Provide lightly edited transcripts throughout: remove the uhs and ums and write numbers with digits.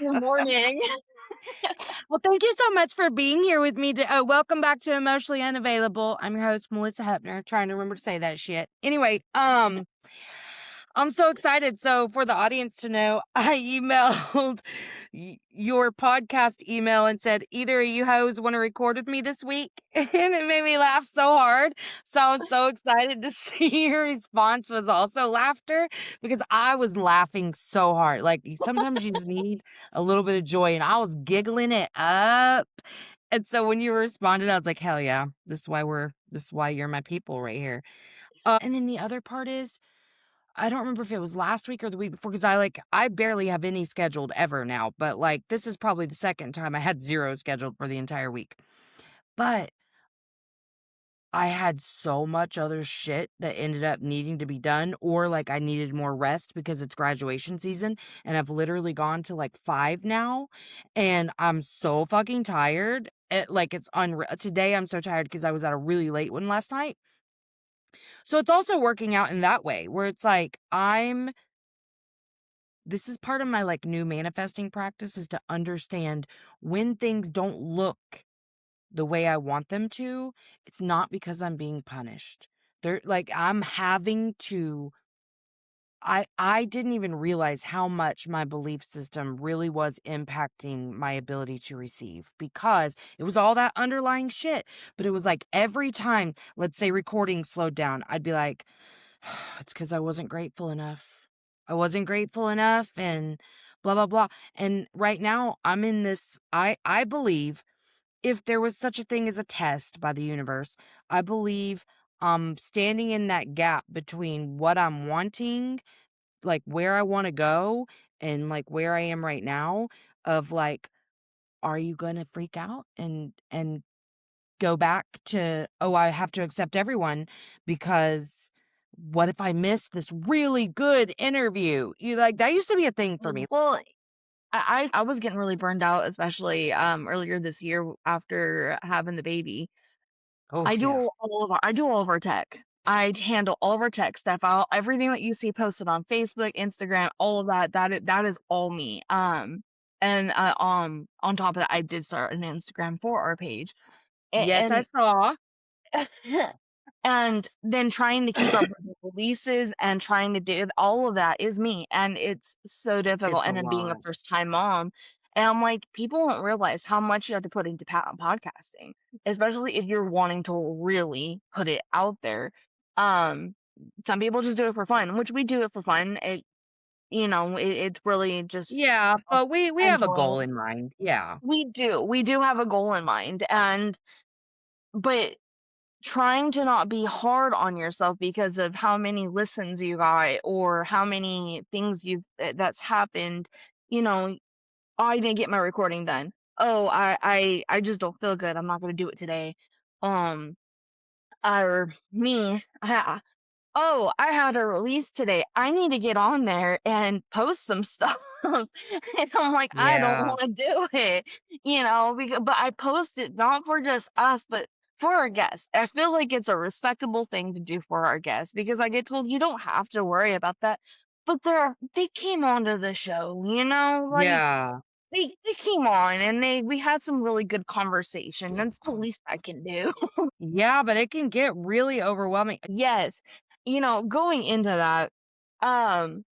Good morning. Well, thank you so much for being here with me. Welcome back to Emotionally Unavailable. I'm your host, Malisa Hepner. Trying to remember to say that shit. Anyway, I'm so excited. So for the audience to know, I emailed your podcast email and said, either of you hoes want to record with me this week. And it made me laugh so hard. So I was so excited to see your response was also laughter because I was laughing so hard. Like sometimes you just need a little bit of joy. And I was giggling it up. And so when you responded, I was like, hell yeah, this is why you're my people right here. And then the other part is, I don't remember if it was last week or the week before because I barely have any scheduled ever now, but like this is probably the second time I had 0 scheduled for the entire week. But I had so much other shit that ended up needing to be done, or like I needed more rest because it's graduation season and I've literally gone to like 5 now and I'm so fucking tired. It's unreal. Today I'm so tired because I was at a really late one last night. So it's also working out in that way where it's like this is part of my like new manifesting practice is to understand when things don't look the way I want them to, it's not because I'm being punished. They're like I'm having to I didn't even realize how much my belief system really was impacting my ability to receive because it was all that underlying shit. But it was like every time, let's say recording slowed down, I'd be like, it's because I wasn't grateful enough. I wasn't grateful enough and blah blah blah. And right now I'm in this I believe if there was such a thing as a test by the universe, I believe I'm standing in that gap between what I'm wanting, like where I want to go and like where I am right now of like are you going to freak out and go back to, oh, I have to accept everyone because what if I miss this really good interview? You like that used to be a thing for me. Well, I was getting really burned out, especially earlier this year after having the baby. Oh yeah. I do all of our tech. I handle all of our tech stuff. Everything that you see posted on Facebook, Instagram, all of that. That is all me. And on top of that, I did start an Instagram for our page, Yes, I and saw. and then trying to keep up with the releases and trying to do all of that is me, and it's so difficult, It's a and then being a lot. first-time mom, and I'm like, people don't realize how much you have to put into podcasting, especially if you're wanting to really put it out there. Um, some people just do it for fun, which we do it for fun. It's really just, Yeah, but we have a enjoying. goal in mind. Yeah. We do have a goal in mind, and but trying to not be hard on yourself because of how many listens you got or how many things that's happened, you know, "Oh, I didn't get my recording done. Oh, I just don't feel good. I'm not gonna do it today." Um, or me, "Oh, I had a release today. I need to get on there and post some stuff." And I'm like, "I don't Yeah. wanna do it," but I post it not for just us, but for our guests. I feel like it's a respectable thing to do for our guests because I get told you don't have to worry about that, but they came onto the show, like, Yeah. they came on and we had some really good conversation. That's the least I can do. Yeah, but it can get really overwhelming. Yes. Going into that, um,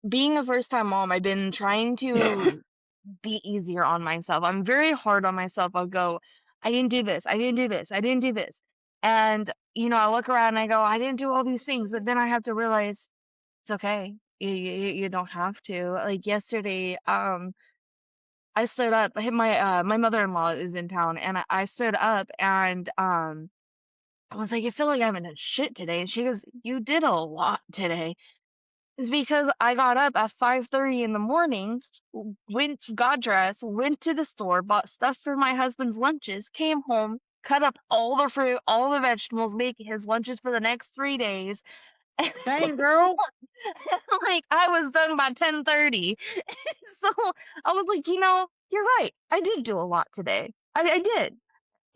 being a first time mom, I've been trying to be easier on myself. I'm very hard on myself. I'll go, I didn't do this. I didn't do this. I didn't do this. And, I look around and I go, I didn't do all these things. But then I have to realize it's okay. You don't have to. Like yesterday, I stood up. My mother-in-law is in town, and I stood up and I was like, I feel like I haven't done shit today. And she goes, you did a lot today. It's because I got up at 5:30 in the morning, got dressed, went to the store, bought stuff for my husband's lunches, came home, cut up all the fruit, all the vegetables, make his lunches for the next 3 days. Dang, girl. Like I was done by 10:30. So I was like, you're right. I did do a lot today. I did,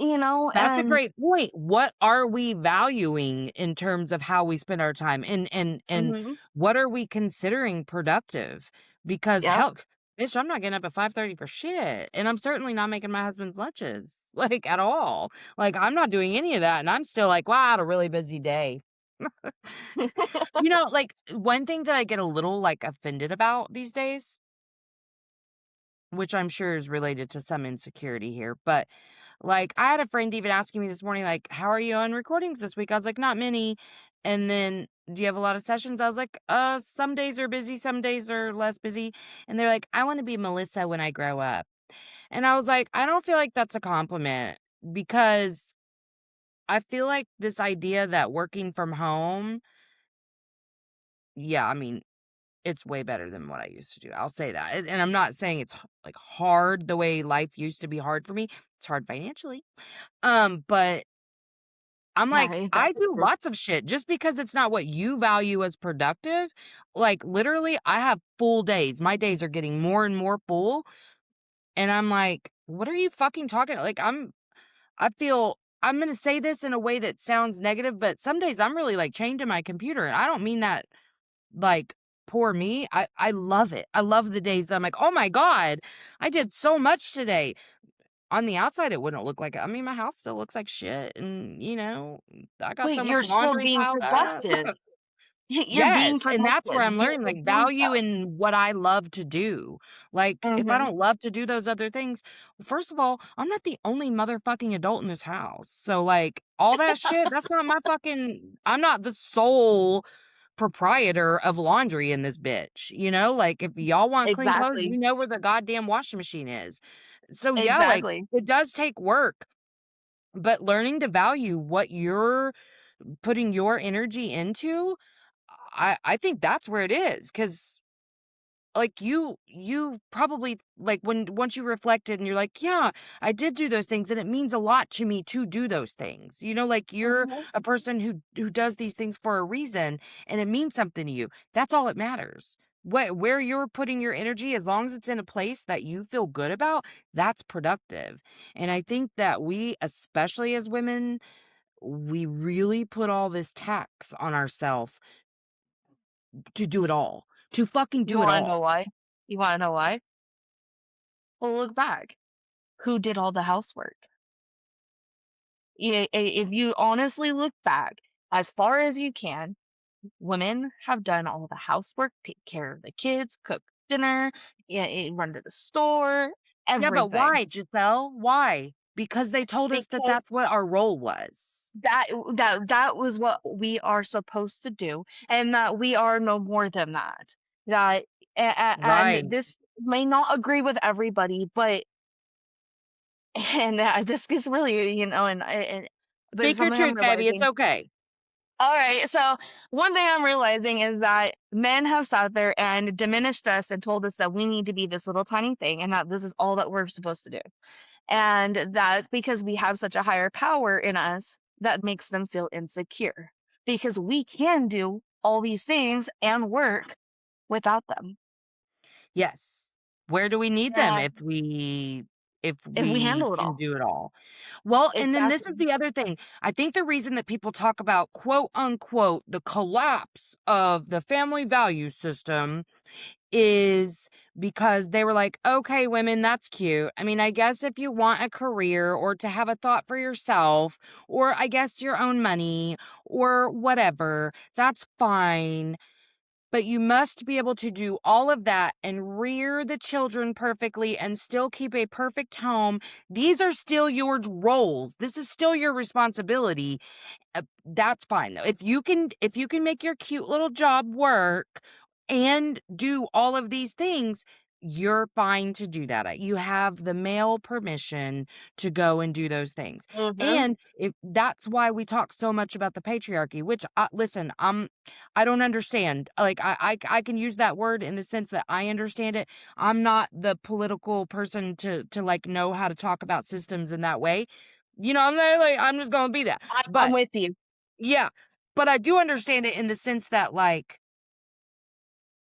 That's a and great point. What are we valuing in terms of how we spend our time? And mhm, what are we considering productive? Because yep. hell, Bitch, I'm not getting up at 5:30 for shit, and I'm certainly not making my husband's lunches, like, at all. Like, I'm not doing any of that, and I'm still like, "Wow, I had a really busy day." Like, one thing that I get a little, like, offended about these days, which I'm sure is related to some insecurity here, but, like, I had a friend even asking me this morning, like, "How are you on recordings this week?" I was like, "Not many." And then, "Do you have a lot of sessions?" I was like, some days are busy, some days are less busy." And they're like, "I wanna be Melissa when I grow up." And I was like, "I don't feel like that's a compliment because I feel like this idea that working from home." Yeah, I mean, it's way better than what I used to do. I'll say that. And I'm not saying it's like hard the way life used to be hard for me. It's hard financially. But I'm Yeah, like, I bet I it's do true. lots of shit just because it's not what you value as productive. Like literally, I have full days. My days are getting more and more full. And I'm like, what are you fucking talking? Like, I feel I'm gonna say this in a way that sounds negative, but some days I'm really like chained to my computer. And I don't mean that like, poor me. I love it. I love the days that I'm like, "Oh my god, I did so much today." On the outside, it wouldn't look like it. I mean, my house still looks like shit and, I got But so much you're still laundry being piled up. productive. You're being Yes, and that's productive. where I'm learning, You're like, doing value stuff. in what I love to do. Like, if I Mhm. don't love to do those other things, first of all, I'm not the only motherfucking adult in this house. So, like, all that shit, that's not my fucking I'm not the sole proprietor of laundry in this bitch, Like, if y'all want clean clothes, you Exactly. know where the goddamn washing machine is. So, yeah, like, Exactly. it does take work, but learning to value what you're putting your energy into, I think that's where it is, because like, you probably like, when once you reflected and you're like, "Yeah, I did do those things, and it means a lot to me to do those things." Like, you're Mhm. a person who does these things for a reason, and it means something to you. That's all that matters. Where you're putting your energy, as long as it's in a place that you feel good about, that's productive. And I think that we, especially as women, we really put all this tax on ourselves to do it all, to fucking You do it wanna all. know why? You wanna know why? Well, look back. Who did all the housework? If you honestly look back, as far as you can, women have done all the housework, take care of the kids, cook dinner, run to the store, Yeah, but everything. why, Giselle? Why? Because they told us that Because that's what our role was. that was what we are supposed to do, and that we are no more than that. That and Right. this may not agree with everybody, but and this is really, but it's Speak your something I'm truth, baby. It's realizing. okay. All right, so one thing I'm realizing is that men have sat there and diminished us and told us that we need to be this little tiny thing and that this is all that we're supposed to do. And that because we have such a higher power in us, that makes them feel insecure because we can do all these things and work without them. Yes. Where do we need them And if if we we handle it can all. do it all? Well, and then this is Exactly. the other thing. I think the reason that people talk about quote unquote the collapse of the family value system is because they were like, okay, women, that's cute. I mean, I guess if you want a career or to have a thought for yourself, or I guess your own money or whatever, that's fine. But you must be able to do all of that and rear the children perfectly and still keep a perfect home. These are still your roles. This is still your responsibility. That's fine though. If you can make your cute little job work and do all of these things, you're fine to do that. You have the male permission to go and do those things. Mm-hmm. And if that's why we talk so much about the patriarchy, which listen, I don't understand. Like I can use that word in the sense that I understand it. I'm not the political person to like know how to talk about systems in that way. I'm not, like I'm just gonna be that. I'm But with you. yeah, but I do understand it in the sense that, like,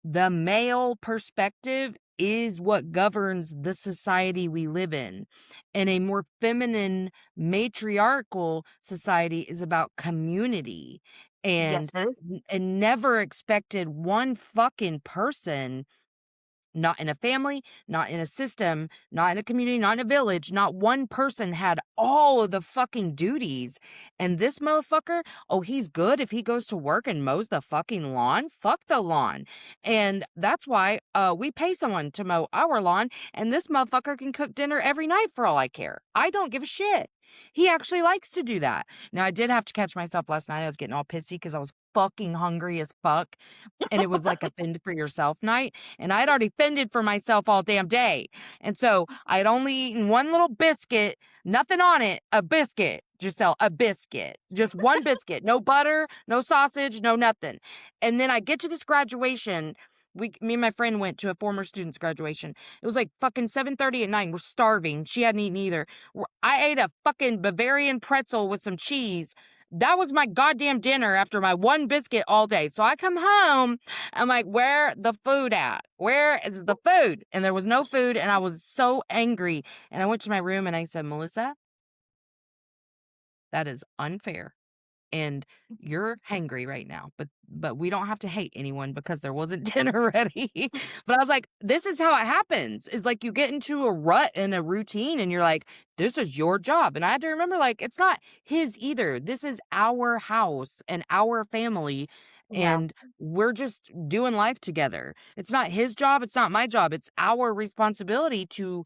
the male perspective is what governs the society we live in. And a more feminine, matriarchal society is about community Yes, and it is. and never expected one fucking person not in a family, not in a system, not in a community, not in a village. Not one person had all of the fucking duties. And this motherfucker, oh, he's good if he goes to work and mows the fucking lawn. Fuck the lawn. And that's why we pay someone to mow our lawn. And this motherfucker can cook dinner every night for all I care. I don't give a shit. He actually likes to do that. Now, I did have to catch myself last night. I was getting all pissy because I was fucking hungry as fuck. And it was like a fend for yourself night. And I'd already fended for myself all damn day. And so I'd only eaten one little biscuit, nothing on it, a biscuit. Giselle, a biscuit, just one biscuit, no butter, no sausage, no nothing. And then I get to this graduation. Me and my friend went to a former student's graduation. It was like fucking 7:30 at night. We're starving. She hadn't eaten either. I ate a fucking Bavarian pretzel with some cheese. That was my goddamn dinner after my one biscuit all day. So I come home. I'm like, where the food at? Where is the food? And there was no food. And I was so angry. And I went to my room and I said, Melissa, that is unfair. And you're hangry right now, but we don't have to hate anyone because there wasn't dinner ready. But I was like, this is how it happens. Is like you get into a rut and a routine and you're like, this is your job. And I had to remember, like, it's not his either. This is our house and our family. Yeah. And we're just doing life together. It's not his job. It's not my job. It's our responsibility to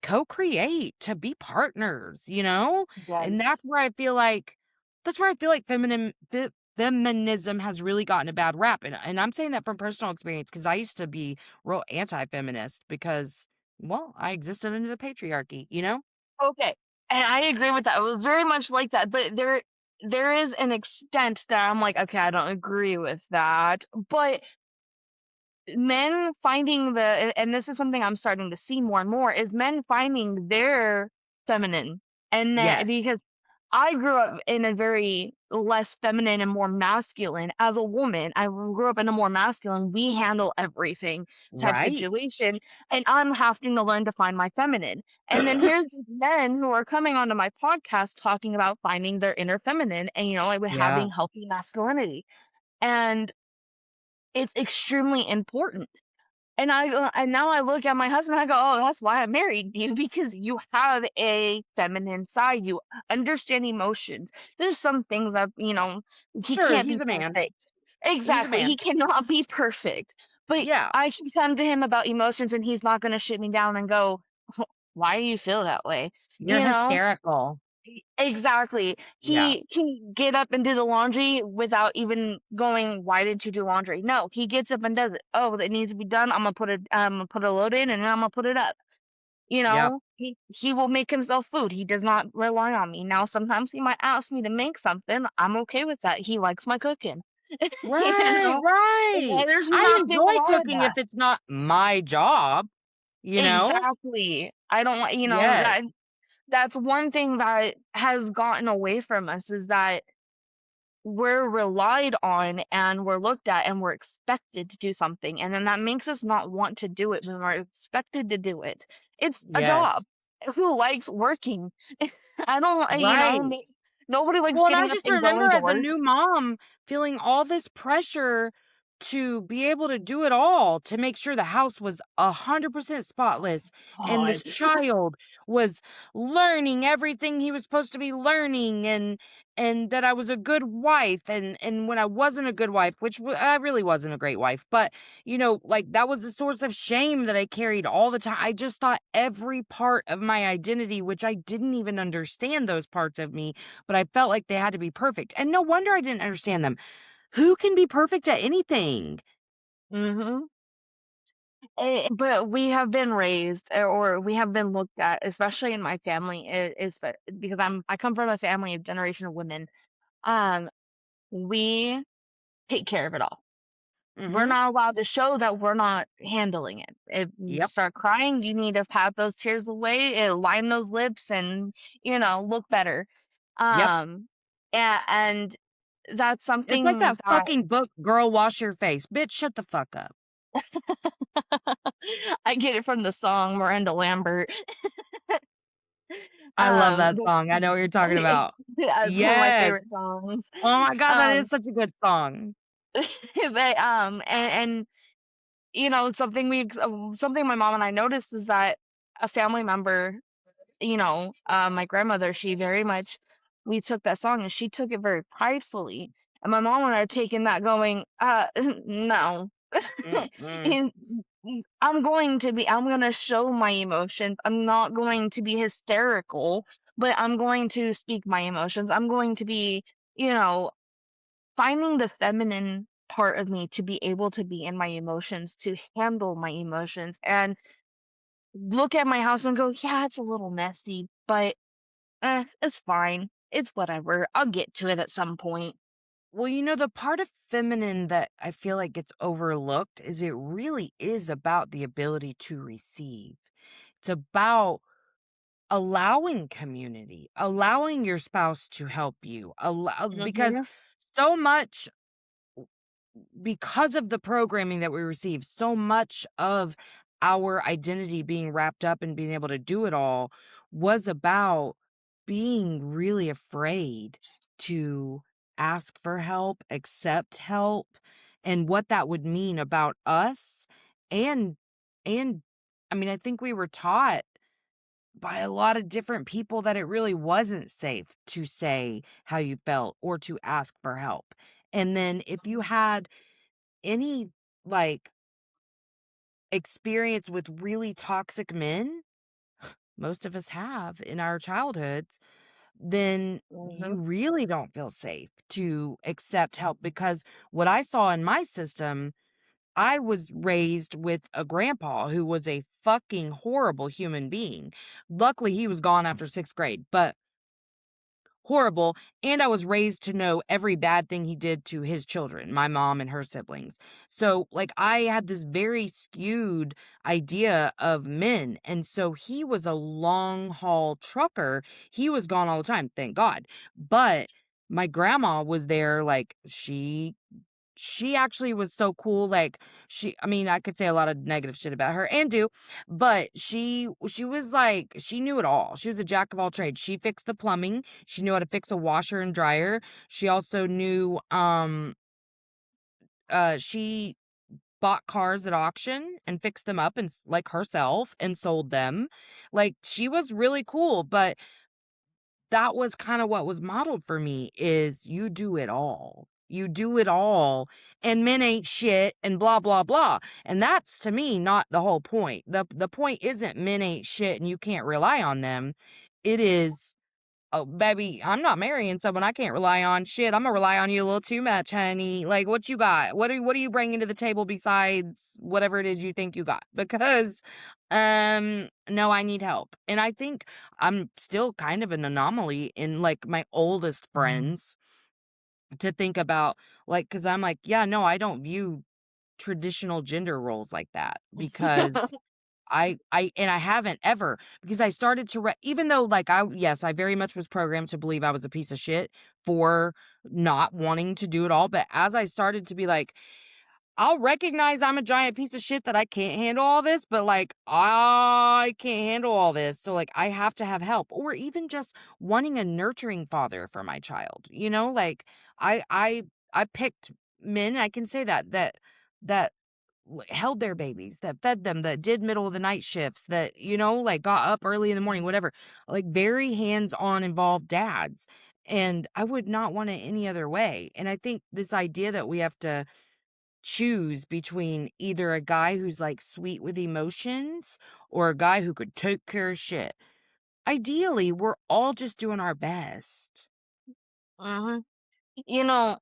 co-create, to be partners, you know? And Yes. that's where I feel like feminism has really gotten a bad rap. And I'm saying that from personal experience because I used to be real anti-feminist because, well, I existed under the patriarchy, you know? Okay. And I agree with that. It was very much like that, but there is an extent that I'm like, okay, I don't agree with that. But men finding and this is something I'm starting to see more and more, is men finding their feminine. And that Yes. because I grew up in a very less feminine and more masculine as a woman. I grew up in a more masculine, we handle everything type Right. situation. And I'm having to learn to find my feminine. And then here's these men who are coming onto my podcast talking about finding their inner feminine and, like, Yeah. having healthy masculinity. And it's extremely important. And now I look at my husband and I go, "Oh, that's why I married you, because you have a feminine side. You understand emotions. There's some things that, he Sure, can't he's be a man. perfect. He's a Exactly. man. He cannot be perfect. But Yeah. I can come to him about emotions and he's not going to shit me down and go, "Why do you feel that way?" You're You know? hysterical. Exactly. Yeah. He can get up and do the laundry without even going, "Why didn't you do laundry?" No, he gets up and does it. "Oh, that needs to be done. I'm gonna put a load in and then I'm gonna put it up." Yep. He will make himself food. He does not rely on me. Now, sometimes he might ask me to make something. I'm okay with that. He likes my cooking. You Right, know? right. There's I nothing enjoy wrong with cooking if that. it's not my job, you know? Exactly. I don't want, Yes. that's one thing that has gotten away from us, is that we're relied on and we're looked at and we're expected to do something. And then that makes us not want to do it when we're expected to do it. It's a Yes. job. Who likes working? I don't, Right. nobody likes Well, and I getting up just and remember going to as a work. new mom feeling all this pressure to be able to do it all, to make sure the house was 100% spotless and God. this child was learning everything he was supposed to be learning, and that I was a good wife, and when I wasn't a good wife, which I really wasn't a great wife, but like that was the source of shame that I carried all the time. I just thought every part of my identity, which I didn't even understand those parts of me, but I felt like they had to be perfect. And no wonder I didn't understand them. Who can be perfect at anything? Hmm. But we have been raised, or we have been looked at, especially in my family, because I come from a family of generation of women. Um, we take care of it all. We're Mhm. not allowed to show that we're not handling it. If you Yep. start crying, you need to pat those tears away, line those lips, and look better. Yep. Um, and that's It's like something that that fucking book, Girl Wash Your Face. Bitch, shut the fuck up. I get it from the song Miranda Lambert. I love that The song. I know what you're talking about. That's one of my Yes. favorite songs. Oh my god, that is Um, such a good song. but, and something my mom and I noticed is that a family member, my grandmother, she very much, we took that song and she took it very pridefully. And my mom and I are taking that going, no. Mm-mm. And I'm going to show my emotions. I'm not going to be hysterical, but I'm going to speak my emotions. I'm going to be, you know, finding the feminine part of me to be able to be in my emotions, to handle my emotions, and look at my house and go, yeah, it's a little messy, but it's fine. It's whatever. I'll get to it at some point. Well, the part of feminine that I feel like gets overlooked is it really is about the ability to receive. It's about allowing community, allowing your spouse to help you, because Hmm. so much because of the programming that we receive, so much of our identity being wrapped up and being able to do it all was about being really afraid to ask for help, accept help, and what that would mean about us. And, and I mean, I think we were taught by a lot of different people that it really wasn't safe to say how you felt or to ask for help. And then if you had any, like, experience with really toxic men, most of us have in our childhoods, then Hmm. you really don't feel safe to accept help because what I saw in my system, I was raised with a grandpa who was a fucking horrible human being. Luckily, he was gone after 6th grade, but horrible, and I was raised to know every bad thing he did to his children, my mom and her siblings. So, like, I had this very skewed idea of men, and so he was a long haul trucker. He was gone all the time, thank God. But my grandma was there, like, she actually was so cool, like, I mean, I could say a lot of negative shit about her and do, but she was like, she knew it all. She was a jack of all trades. She fixed the plumbing. She knew how to fix a washer and dryer. She also knew, she bought cars at auction and fixed them up and like herself and sold them. Like, she was really cool, but that was kind of what was modeled for me is you do it all. You do it all and men ain't shit and blah blah blah. And that's to me not the whole point. The point isn't men ain't shit and you can't rely on them. It is, oh baby, I'm not marrying someone I can't rely on. Shit, I'm gonna rely on you a little too much, honey. Like, what you got? What are you bringing to the table besides whatever it is you think you got? Because no, I need help. And I think I'm still kind of an anomaly in like my oldest friends to think about, like, cuz I'm like, yeah, no, I don't view traditional gender roles like that because I haven't ever because I started to even though like yes, I very much was programmed to believe I was a piece of shit for not wanting to do it all, but as I started to be like, I'll recognize I'm a giant piece of shit that I can't handle all this, but like I can't handle all this. So like I have to have help or even just wanting a nurturing father for my child. Like I I I picked men, I can say that held their babies, that fed them, that did middle of the night shifts, that, like got up early in the morning, whatever, like very hands-on involved dads. And I would not want it any other way. And I think this idea that we have to choose between either a guy who's like sweet with emotions or a guy who could take care of shit. Ideally, we're all just doing our best. You know,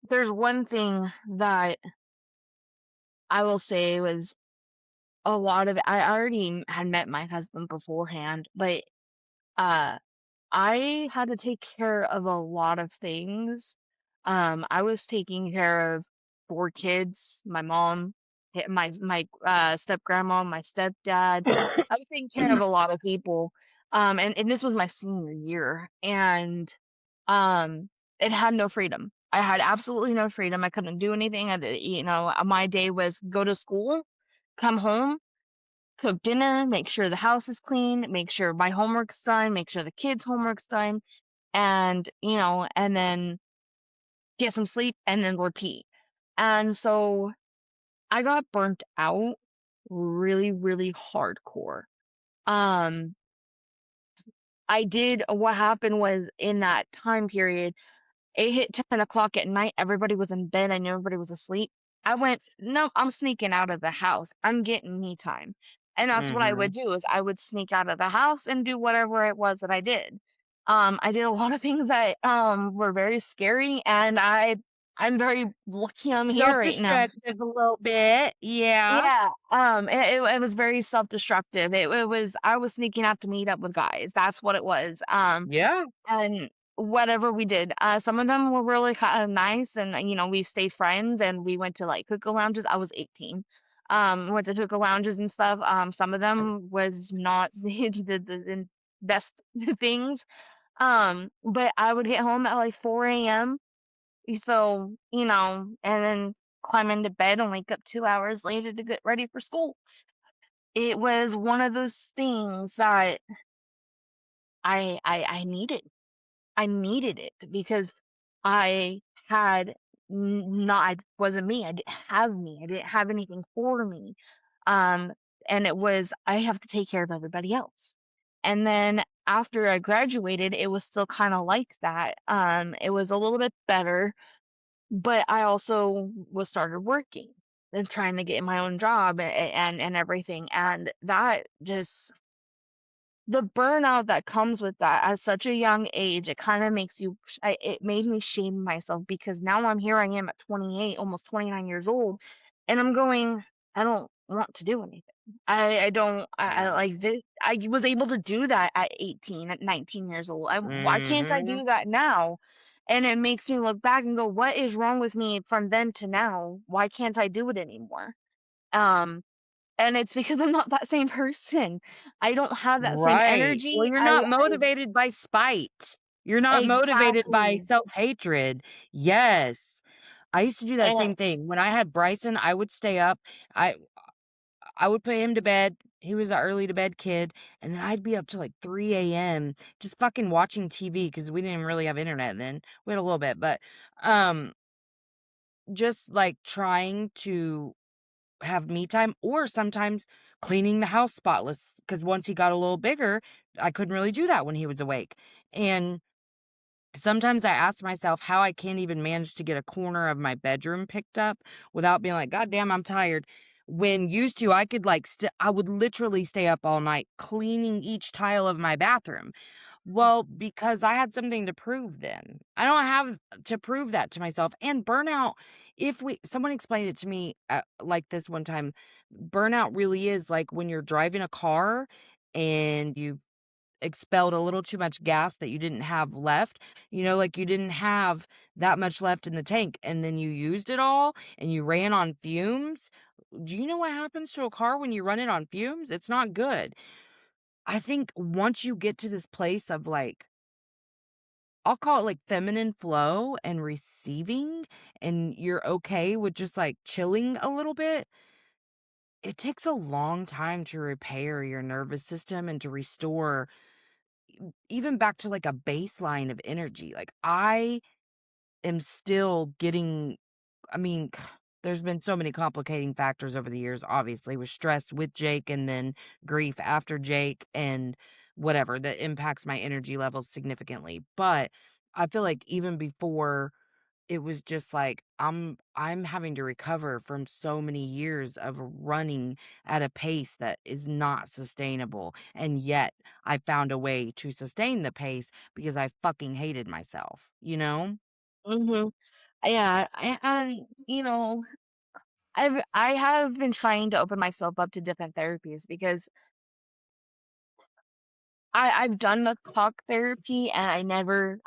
there's one thing that I will say was a lot of I already had met my husband beforehand, but uh I had to take care of a lot of things. I was taking care of 4 kids, my mom, my step grandma, my stepdad. I was taking care of a lot of people. And this was my senior year, and um, it had no freedom. I had absolutely no freedom. I couldn't do anything. My day was go to school, come home, cook dinner, make sure the house is clean, make sure my homework's done, make sure the kids' homework's done, and then get some sleep and then repeat. And so I got burnt out really, really hardcore. Um, what happened was in that time period, it hit 10 o'clock at night. Everybody was in bed. I knew everybody was asleep. I went, no, I'm sneaking out of the house. I'm getting me time. And that's what I Mhm. would do is I would sneak out of the house and do whatever it was that I did. I did a lot of things that were very scary, and I'm very lucky I'm here right now. Self-destructive a little bit. Yeah. Yeah, it was very self-destructive. It was I was sneaking out to meet up with guys. That's what it was. Yeah. And whatever we did, some of them were really kind of nice, and we stayed friends, and we went to like hookah lounges. I was 18. Went to hookah lounges and stuff. Some of them was not the best things. But I would get home at like 4 a.m. So, and then climb into bed and wake up 2 hours later to get ready for school. It was one of those things that I needed. I needed it because I had not, it wasn't me. I didn't have me. I didn't have anything for me. Um, and it was, I have to take care of everybody else. And then after I graduated, it was still kind of like that. It was a little bit better, but I also was started working and trying to get my own job and everything. And that just the burnout that comes with that at such a young age, it kind of makes you, it made me shame myself because now I'm here, I am at 28, almost 29 years old, and I'm going, I don't want to do anything. I don't, I Yeah. like, I was able to do that at 18, at 19 years old. Why can't I Mhm. do that now? And it makes me look back and go, what is wrong with me from then to now? Why can't I do it anymore? Um, and it's because I'm not that same person. I don't have that same Right. Well, energy. you're not motivated by spite. You're not motivated by Exactly. self-hatred. Yes. I used to do that And same thing. When I had Bryson, I would stay up. I I would put him to bed. He was an early to bed kid, and then I'd be up till like 3 a.m. just fucking watching TV because we didn't really have internet then. We had a little bit, but um just like trying to have me time or sometimes cleaning the house spotless because once he got a little bigger, I couldn't really do that when he was awake. And sometimes I ask myself how I can't even manage to get a corner of my bedroom picked up without being like, God damn, I'm tired. When used to, I could like, I would literally stay up all night cleaning each tile of my bathroom. Well, because I had something to prove then. I don't have to prove that to myself. And burnout, someone explained it to me like this one time, burnout really is like when you're driving a car and you've expelled a little too much gas that you didn't have left. Like you didn't have that much left in the tank and then you used it all and you ran on fumes. Do you know what happens to a car when you run it on fumes? It's not good. I think once you get to this place of like, I'll call it like feminine flow and receiving, and you're okay with just like chilling a little bit, it takes a long time to repair your nervous system and to restore even back to like a baseline of energy. Like I am still getting, I mean, there's been so many complicating factors over the years, obviously, with stress with Jake and then grief after Jake and whatever that impacts my energy levels significantly. But I feel like even before it was just like I'm having to recover from so many years of running at a pace that is not sustainable. And yet I found a way to sustain the pace because I fucking hated myself, you know? mhm. Yeah, and I have been trying to open myself up to different therapies because I've done the talk therapy, and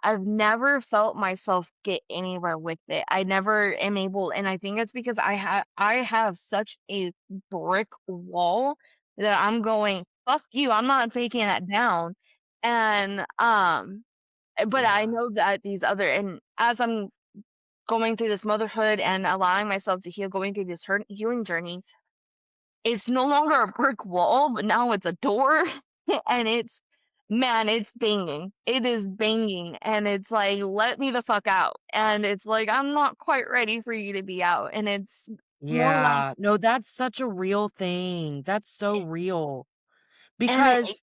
I've never felt myself get anywhere with it. I never am able, and I think it's because I have such a brick wall that I'm going, fuck you, I'm not taking that down. And but I Yeah. know that and as I'm going through this motherhood and allowing myself to heal, going through this healing journey, it's no longer a brick wall, but now it's a door. And man, it's banging. It is banging, and it's like, "Let me the fuck out." And it's like, "I'm not quite ready for you to be out." And it's more like Yeah. No, that's such a real thing. That's so real. and it Because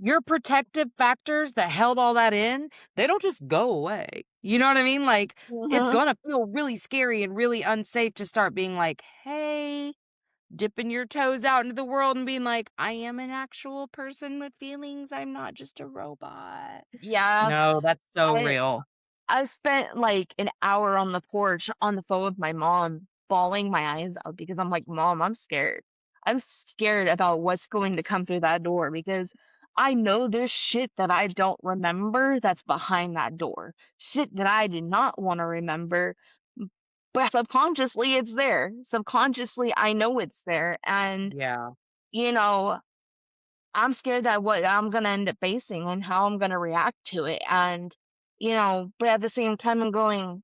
your protective factors that held all that in, they don't just go away. You know what I mean? Like, it's mhm. gonna feel really scary and really unsafe to start being like, "Hey," dipping your toes out into the world and being like, "I am an actual person with feelings. I'm not just a robot." Yeah, No, that's so I real. I spent like an hour on the porch on the phone with my mom, bawling my eyes out because I'm like, "Mom, I'm scared. I'm scared about what's going to come through that door because I know there's shit that I don't remember that's behind that door. Shit that I did not want to remember, but subconsciously it's there. Subconsciously I know it's there. And, Yeah. you know, I'm scared that what I'm gonna end up facing and how I'm gonna react to it. And, but at the same time, I'm going,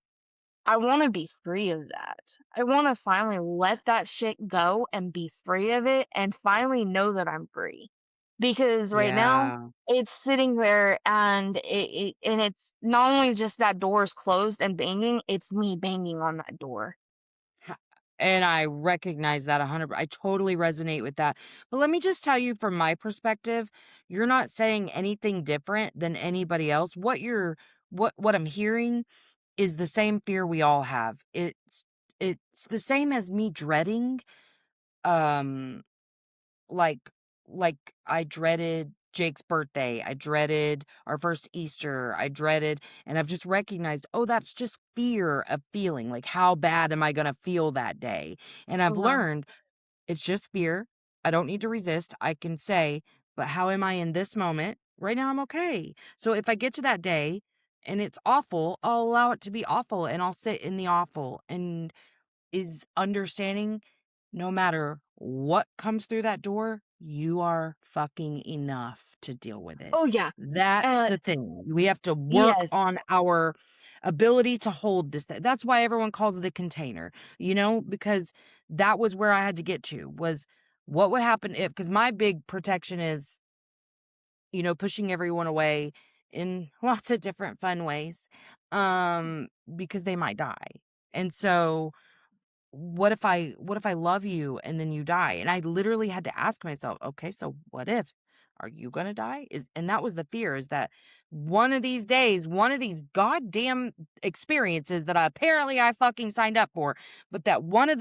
I want to be free of that. I want to finally let that shit go and be free of it and finally know that I'm free. Because right now, Yeah. it's sitting there and it's not only just that door is closed and banging, it's me banging on that door. Ha and I recognize that 100 I totally resonate with that. But let me just tell you from my perspective, you're not saying anything different than anybody else. What I'm hearing is the same fear we all have. It's the same as me dreading, um, like like, I dreaded Jake's birthday, I dreaded our first Easter, I dreaded and I've just recognized, "Oh, that's just fear of feeling, like, how bad am I gonna feel that day?" And I've Uh-huh. learned it's just fear, I don't need to resist, I can say, "But how am I in this moment? Right now, I'm okay." So if I get to that day and it's awful, I'll allow it to be awful, and I'll sit in the awful, and is understanding no matter what comes through that door, you are fucking enough to deal with it. Oh, yeah. That's Uh, the thing. We have to work yes. on our ability to hold this. That's why everyone calls it a container, because that was where I had to get to was what would happen if, because my big protection is, pushing everyone away in lots of different fun ways, because they might die. And so what if I love you and then you die? And I literally had to ask myself, okay, so what if? Are you gonna die? And that was the fear is that one of these days, one of these goddamn experiences that I fucking signed up for, but that one of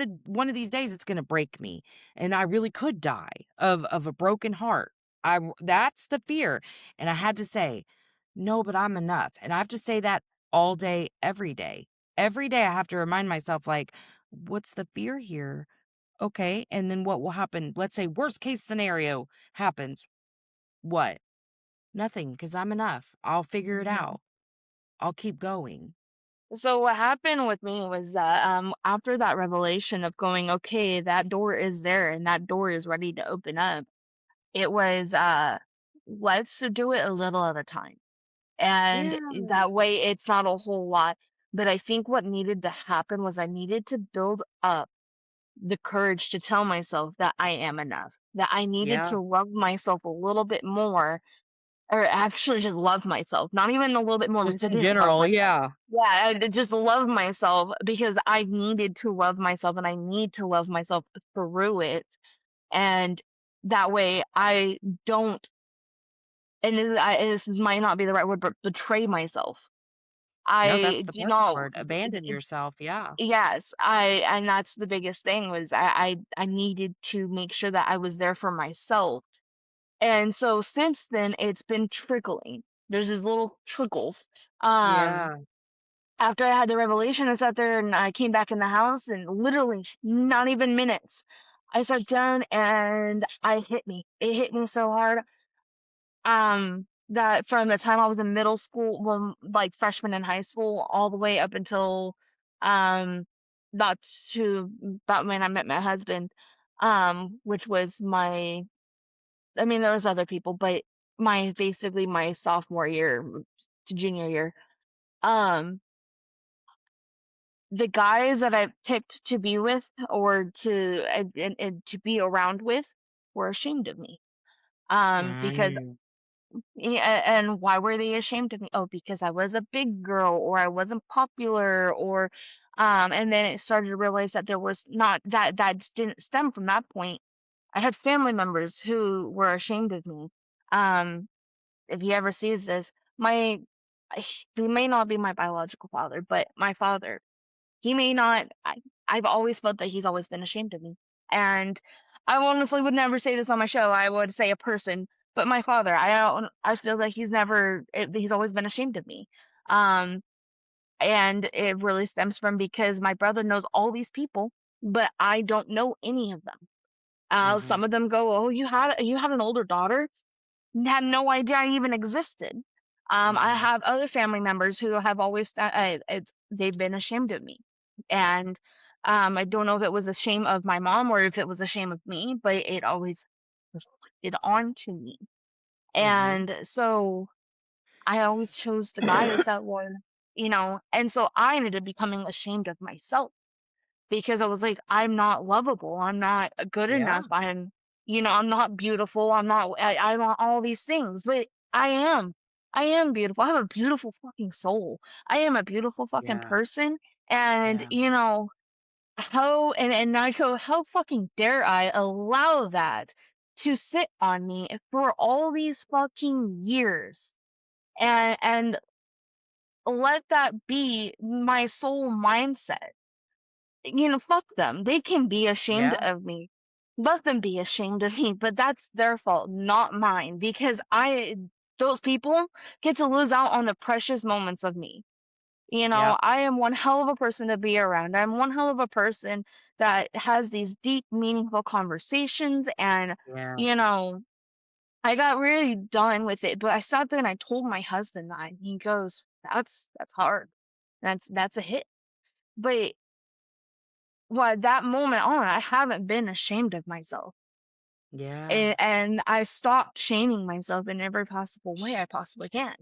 these days it's gonna break me. And I really could die of a broken heart. That's the fear. And I had to say, no, but I'm enough. And I have to say that all day, every day. Every day I have to remind myself, like, what's the fear here? Okay, and then what will happen? Let's say worst case scenario happens. What? Nothing, because I'm enough. I'll figure it Mhm. out. I'll keep going. So what happened with me was that after that revelation of going, okay, that door is there and that door is ready to open up, it was let's do it a little at a time. And Yeah. that way it's not a whole lot. But I think what needed to happen was I needed to build up the courage to tell myself that I am enough, that I needed Yeah. to love myself a little bit more, or actually just love myself, not even a little bit more Just because I in didn't love general, myself. yeah. Yeah, I just love myself because I needed to love myself and I need to love myself through it. And that way I don't, and this might not be the right word, but betray myself. No, that's I the do perfect not, word. Abandon yourself. Yeah. yes, and that's the biggest thing was I needed to make sure that I was there for myself. And so since then, it's been trickling. There's these little trickles. Um, Yeah. After I had the revelation, I sat there and I came back in the house and literally not even minutes. I sat down and it hit me so hard. That from the time I was in middle school, well, like freshman in high school, all the way up until, um, about to about when I met my husband, which was I mean, there was other people, but basically my sophomore year to junior year. Um, the guys that I picked to be with or and to be around with were ashamed of me. Because Mm. Yeah, and why were they ashamed of me? Oh, because I was a big girl or I wasn't popular or and then it started to realize that there was not that didn't stem from that point. I had family members who were ashamed of me. Um, if he ever sees this, my he may not be my biological father, but my father, he may not. I've always felt that he's always been ashamed of me, and I honestly would never say this on my show. I would say a person, but my father, I don't. I feel like he's never. He's always been ashamed of me. Um, and it really stems from because my brother knows all these people, but I don't know any of them. Mhm. Some of them go, "Oh, you had an older daughter." Had no idea I even existed. I Mhm. have other family members who have always they've been ashamed of me, and I don't know if it was a shame of my mom or if it was a shame of me, but it always reflected onto me, Mhm. and so I always chose the guys that were, and so I ended up becoming ashamed of myself because I was like, I'm not lovable. I'm not good Yeah. enough. I'm not beautiful. I'm not all these things, but I am. I am beautiful. I have a beautiful fucking soul. I am a beautiful fucking Yeah. person. And, Yeah. and I go, how fucking dare I allow that to sit on me for all these fucking years and let that be my sole mindset. Fuck them. They can be ashamed Yeah. of me. Let them be ashamed of me, but that's their fault, not mine, because those people get to lose out on the precious moments of me. Yep. I am one hell of a person to be around. I'm one hell of a person that has these deep, meaningful conversations, and, Yeah. you know, I got really done with it, but I sat there and I told my husband that, and he goes, that's hard. That's a hit. But well, that moment on, I haven't been ashamed of myself. Yeah. And I stopped shaming myself in every possible way I possibly can.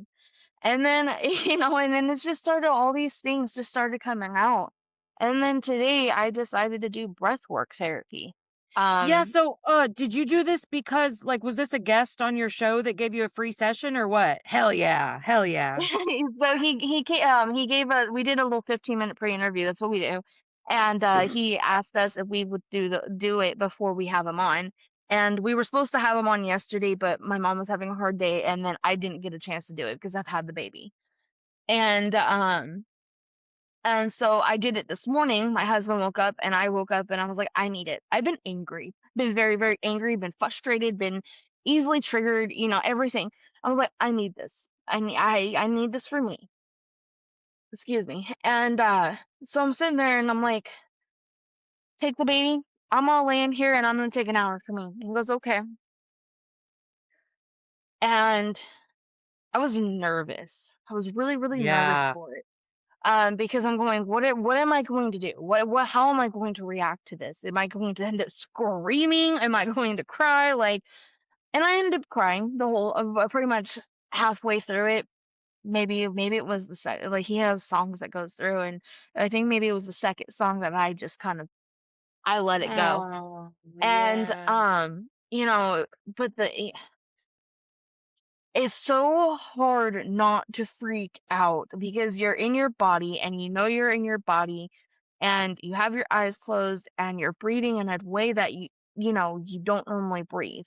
And then, and then it's just started, all these things just started coming out. And then today I decided to do breathwork therapy. Yeah, Um, so, did you do this because like, was this a guest on your show that gave you a free session or what? Hell yeah. Hell yeah. so he gave a we did a little 15-minute pre-interview. That's what we do. And he asked us if we would do it before we have him on. And we were supposed to have him on yesterday, but my mom was having a hard day, and then I didn't get a chance to do it because I've had the baby. And so I did it this morning. My husband woke up and I woke up and I was like, I need it. I've been angry, been very, very angry, been frustrated, been easily triggered, everything. I was like, I need this. I need this for me. Excuse me. And so I'm sitting there and I'm like, take the baby. I'm gonna lay in here and I'm gonna take an hour for me. And he goes, okay. And I was nervous. I was really, really nervous Yeah. for it. Because I'm going, what am I going to do? How am I going to react to this? Am I going to end up screaming? Am I going to cry? Like, and I ended up crying the whole, pretty much halfway through it. Maybe it was the second, like he has songs that goes through, and I think maybe it was the second song that I just kind of, I let it go. Oh, And, yeah. but it's so hard not to freak out because you're in your body and you know you're in your body and you have your eyes closed and you're breathing in a way that you don't normally breathe.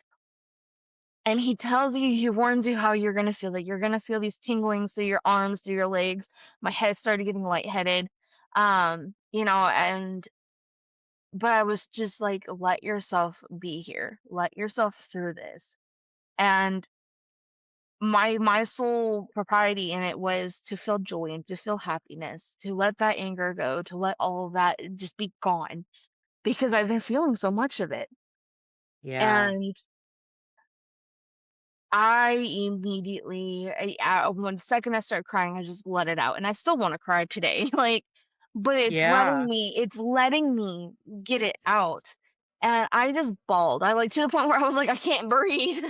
And he tells you, he warns you how you're gonna feel it. You're gonna feel these tinglings through your arms, through your legs. My head started getting lightheaded. And but I was just like, let yourself be here. Let yourself through this. And my sole propriety in it was to feel joy and to feel happiness, to let that anger go, to let all of that just be gone because I've been feeling so much of it. Yeah. And I immediately, when the second I started crying, I just let it out, and I still want to cry today, like, but Yeah. it's letting me get it out, and I just bawled. I like to the point where I was like, I can't breathe,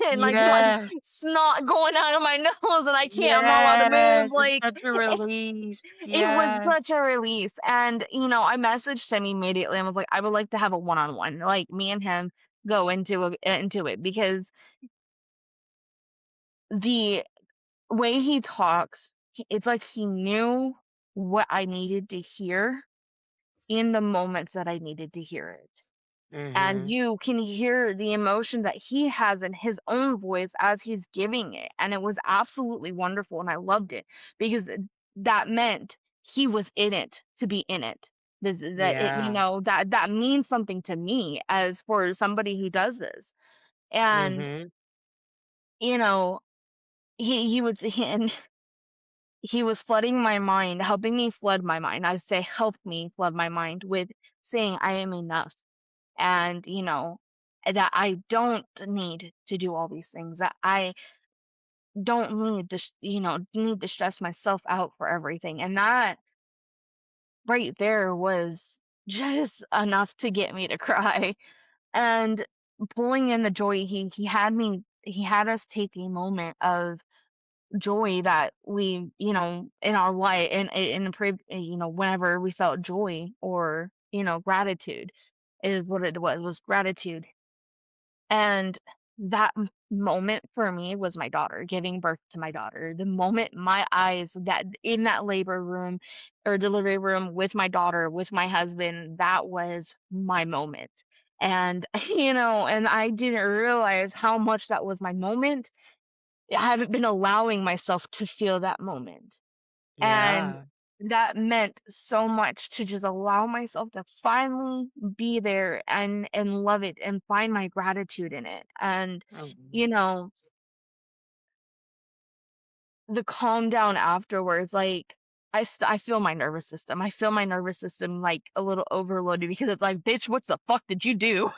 and like blood, Yes. snot going out of my nose, and I can't. I'm not allowed to move. Yes. It's Like, such a release. it was Yes. such a release, and I messaged him immediately and was like, I would like to have a one-on-one, like me and him go into it because the way he talks, it's like he knew what I needed to hear in the moments that I needed to hear it. And Mhm. you can hear the emotion that he has in his own voice as he's giving it. And it was absolutely wonderful. And I loved it because that meant he was in it to be in it. That it, Yeah. that means something to me as for somebody who does this. And, Mhm. you know, he would, and he was flooding my mind, helping me flood my mind. I would say, helped me flood my mind with saying, I am enough. And, that I don't need to do all these things, that I don't need to, need to stress myself out for everything. And that right there was just enough to get me to cry. And pulling in the joy, he had us take a moment of joy that we, in our life, in the whenever we felt joy or, gratitude is what it was gratitude. And that moment for me was my daughter, giving birth to my daughter. The moment my eyes that in that labor room or delivery room with my daughter, with my husband, that was my moment. And, and I didn't realize how much that was my moment. I haven't been allowing myself to feel that moment. And Yeah. that meant so much to just allow myself to finally be there and love it and find my gratitude in it. And, Oh. you know, the calm down afterwards, like I feel my nervous system. I feel my nervous system like a little overloaded because it's like, bitch, what the fuck did you do?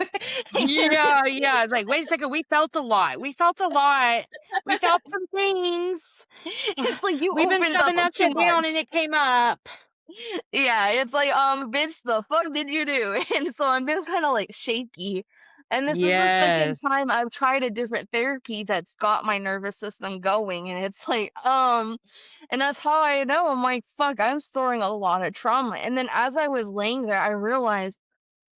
Yeah, yeah, it's like, "Wait a second, we felt a lot. We felt a lot. We felt some things. It's like you We've been opened up shoving that too shit down and much. it came up." Yeah, it's like, bitch, the fuck did you do? And so I'm been kind of like shaky. And this is the second Yes. time I've tried a different therapy that's got my nervous system going. And it's like, and that's how I know. I'm like, fuck, I'm storing a lot of trauma. And then as I was laying there, I realized,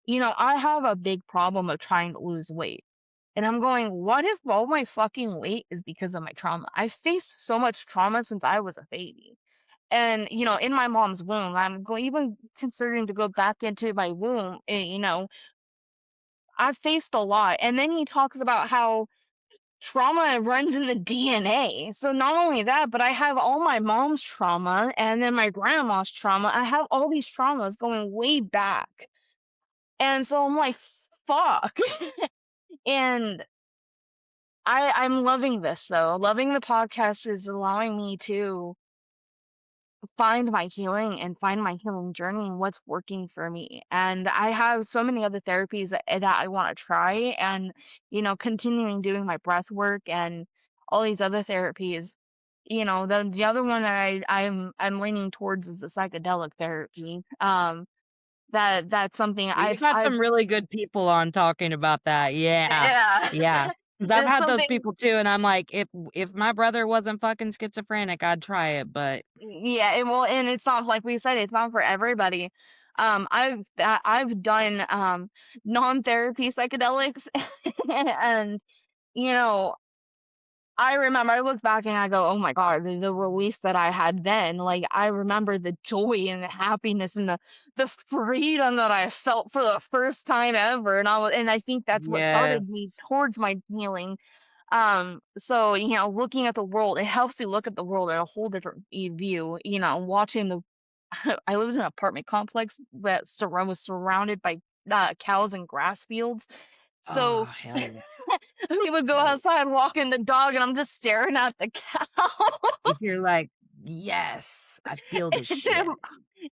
I have a big problem of trying to lose weight. And I'm going, what if all my fucking weight is because of my trauma? I faced so much trauma since I was a baby. And, in my mom's womb, I'm going even considering to go back into my womb, I've faced a lot. And then he talks about how trauma runs in the DNA. So not only that, but I have all my mom's trauma and then my grandma's trauma. I have all these traumas going way back. And so I'm like, fuck. And I'm loving this though. Loving the podcast is allowing me to find my healing and find my healing journey and what's working for me. And I have so many other therapies that I want to try and, continuing doing my breath work and all these other therapies. The other one that I'm leaning towards is the psychedelic therapy. That's something We've had I've some really good people on talking about that. Yeah. yeah. Yeah. 'Cause I've It's had those something. people too, and I'm like, if my brother wasn't fucking schizophrenic, I'd try it, but Yeah, and it's not like we said, it's not for everybody. I've done non-therapy psychedelics, and you know, I remember I look back and I go, oh my God, the release that I had then, like I remember the joy and the happiness and the freedom that I felt for the first time ever, and I think that's what yes. started me towards my healing. So, looking at the world, it helps you look at the world at a whole different view, watching I lived in an apartment complex that was surrounded by cows and grass fields. Oh, So hell yeah. we would go Hell yeah. outside walking the dog and I'm just staring at the cow. You're like, "Yes, I feel this shit."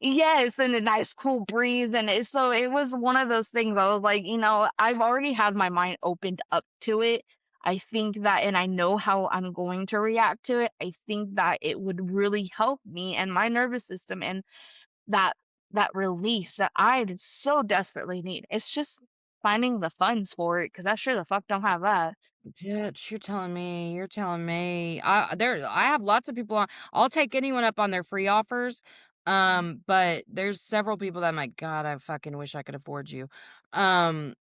Yes, and a nice cool breeze. And so it was one of those things. I was like, I've already had my mind opened up to it. I think that, and I know how I'm going to react to it. I think that it would really help me and my nervous system and that that release that I so desperately need. It's just finding the funds for it because I sure the fuck don't have that. Bitch, you're telling me. I have lots of people on. I'll take anyone up on their free offers. But there's several people that I'm like, "God, I fucking wish I could afford you." Um,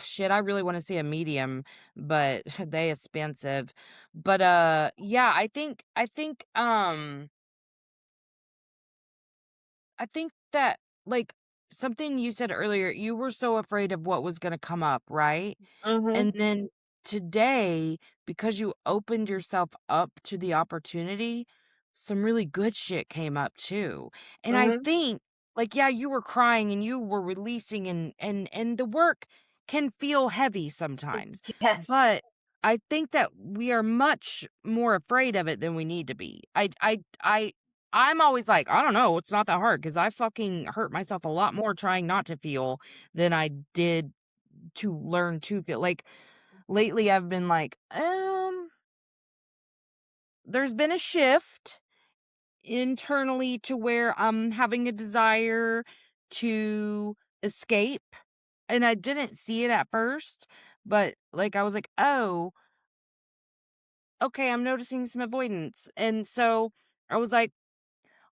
shit, I really wanna see a medium, but they expensive. But, yeah, I think that, like, something you said earlier, you were so afraid of what was gonna come up, right? Mhm. And then today, because you opened yourself up to the opportunity, some really good shit came up too. And I Mhm. think, like, yeah, you were crying and you were releasing, and the work can feel heavy sometimes. Yes. But I think that we are much more afraid of it than we need to be. I'm always like, I don't know, it's not that hard because I fucking hurt myself a lot more trying not to feel than I did to learn to feel. Like, lately I've been like, there's been a shift internally to where I'm having a desire to escape. And I didn't see it at first, but like I was like, oh, okay, I'm noticing some avoidance. And so I was like,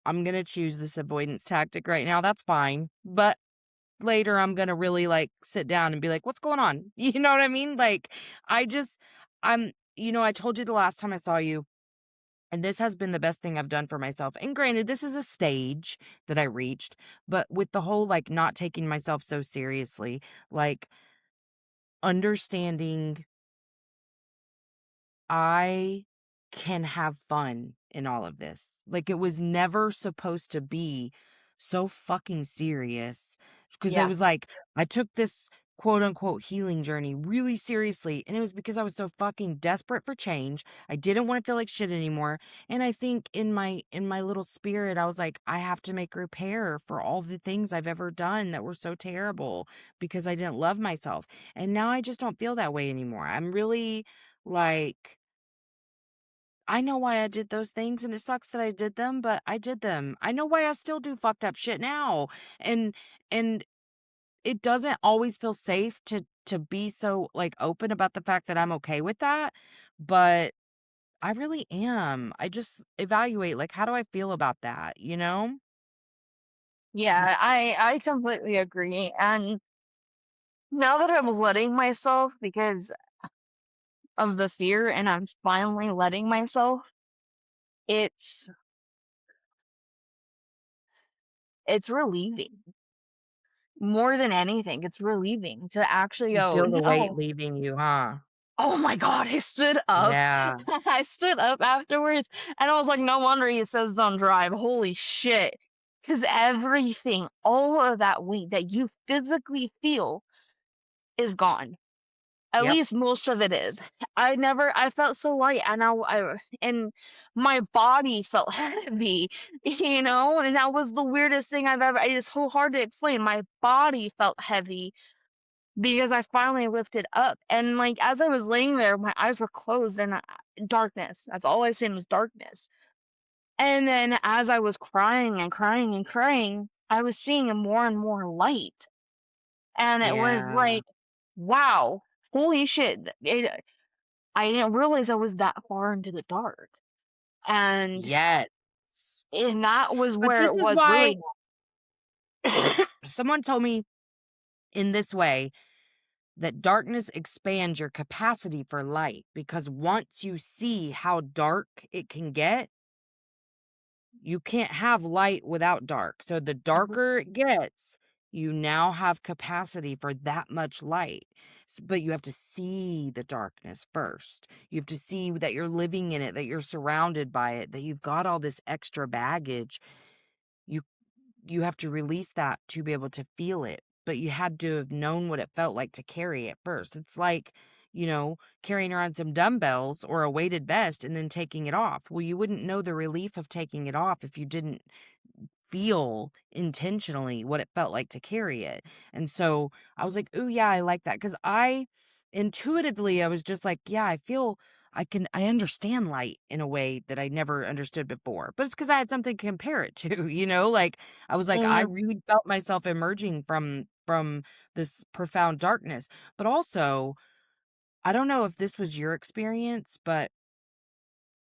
I'm gonna choose this avoidance tactic right now. That's fine. But later I'm gonna really like sit down and be like, what's going on? You know what I mean? Like, I just I told you the last time I saw you, and this has been the best thing I've done for myself. And granted, this is a stage that I reached, but with the whole like not taking myself so seriously, like understanding I can have fun in all of this. Like, it was never supposed to be so fucking serious. Because I Yeah. was like, I took this quote unquote healing journey really seriously. And it was because I was so fucking desperate for change. I didn't want to feel like shit anymore. And I think in my little spirit, I was like, I have to make repair for all the things I've ever done that were so terrible because I didn't love myself. And now I just don't feel that way anymore. I'm really like, I know why I did those things, and it sucks that I did them, but I did them. I know why I still do fucked up shit now. And and it doesn't always feel safe to be so like open about the fact that I'm okay with that, but I really am. I just evaluate like how do I feel about that, you know? Yeah, I completely agree. And now that I'm letting myself because of the fear and I'm finally letting myself, it's it's relieving. More than anything, it's relieving to actually You go, feel the weight "No, leaving you, huh? oh my God," I stood up. Yeah. I stood up afterwards and I was like, "No wonder he says don't drive. Holy shit." Because everything, all of that weight that you physically feel is gone. At Yep. least most of it is. I felt so light and my body felt heavy, and that was the weirdest thing I've ever, it's so hard to explain. My body felt heavy because I finally lifted up. And like as I was laying there, my eyes were closed and darkness. That's all I seen was darkness. And then as I was crying and crying and crying, I was seeing more and more light. And it was Yeah. like, wow, holy shit. I didn't realize I was that far into the dark. And Yes. and that was But where this it is was why really. someone told me in this way that darkness expands your capacity for light because once you see how dark it can get, you can't have light without dark. So the Mhm. darker it gets, you now have capacity for that much light. But you have to see the darkness first. You have to see that you're living in it, that you're surrounded by it, that you've got all this extra baggage. You you have to release that to be able to feel it, but you had to have known what it felt like to carry it first. It's like, carrying around some dumbbells or a weighted vest and then taking it off. Well, you wouldn't know the relief of taking it off if you didn't feel intentionally what it felt like to carry it. And so I was like, "Ooh, yeah, I like that." Because I intuitively, I was just like, yeah, I understand light in a way that I never understood before. But it's because I had something to compare it to, like I was like, I Mhm. really felt myself emerging from this profound darkness. But also, I don't know if this was your experience, but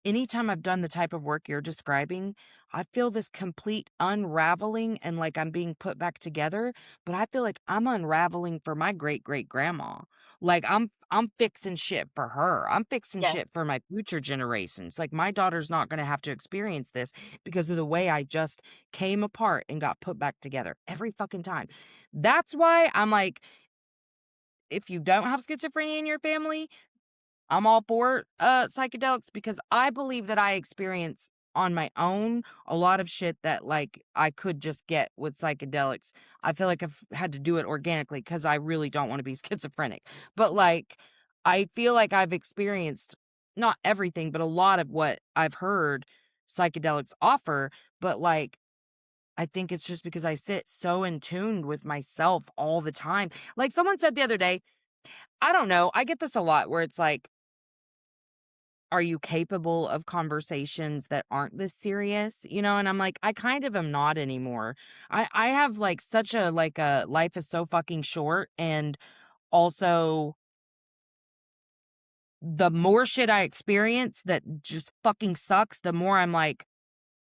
anytime I've done the type of work you're describing, I feel this complete unraveling and like I'm being put back together, but I feel like I'm unraveling for my great great grandma. Like I'm fixing shit for her. I'm fixing Yes. shit for my future generations. Like my daughter's not going to have to experience this because of the way I just came apart and got put back together every fucking time. That's why I'm like, if you don't have schizophrenia in your family, I'm all for psychedelics because I believe that I experience on my own a lot of shit that like I could just get with psychedelics. I feel like I've had to do it organically because I really don't want to be schizophrenic. But like I feel like I've experienced not everything, but a lot of what I've heard psychedelics offer. But like I think it's just because I sit so in tune with myself all the time. Like someone said the other day, I don't know, I get this a lot where it's like, are you capable of conversations that aren't this serious? You know, and I'm like, I kind of am not anymore. I have like such a like a life is so fucking short, and also the more shit I experience that just fucking sucks, the more I'm like,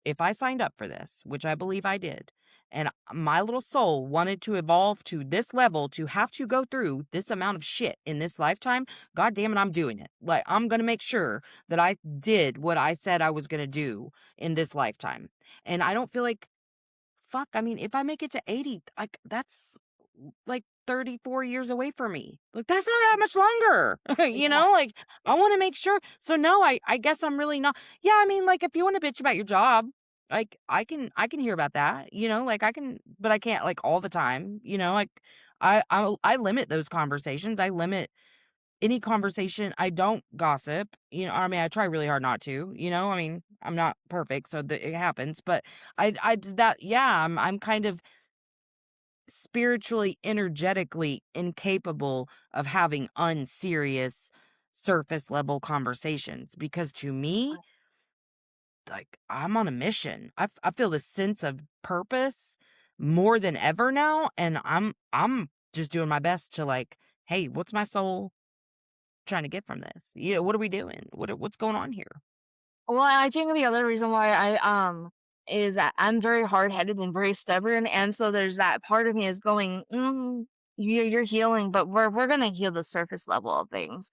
if I signed up for this, which I believe I did, and my little soul wanted to evolve to this level to have to go through this amount of shit in this lifetime, god damn it, I'm doing it. Like, I'm going to make sure that I did what I said I was going to do in this lifetime. And I don't feel like, fuck, I mean, if I make it to 80, like, that's like 34 years away from me. Like, that's not that much longer. You Yeah. know, like I want to make sure. So no, I guess I'm really not. Yeah, I mean, like if you want to bitch about your job, like I can hear about that, you know, like I can, but I can't like all the time, you know, like I limit those conversations. I limit any conversation. I don't gossip, you know. I mean, I try really hard not to, you know. I mean, I'm not perfect, so it happens, but I did that. Yeah, I'm kind of spiritually, energetically incapable of having unserious surface level conversations because to me, like I'm on a mission. I feel this sense of purpose more than ever now, and I'm just doing my best to like, hey, what's my soul trying to get from this? Yeah, what are we doing? What's going on here? Well, I think the other reason why is that I'm very hard-headed and very stubborn, and so there's that part of me is going, you're healing, but we're gonna heal the surface level of things,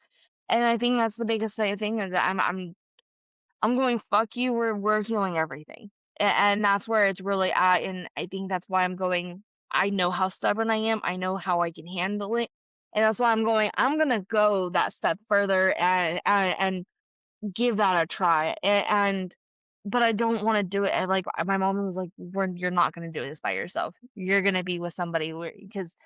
and I think that's the biggest thing is that I'm going, fuck you, we're healing everything, and that's where it's really at, and I think that's why I'm going. I know how stubborn I am. I know how I can handle it, and that's why I'm going. I'm gonna go that step further and give that a try. And but I don't want to do it. And like my mom was like, You're not gonna do this by yourself. You're gonna be with somebody because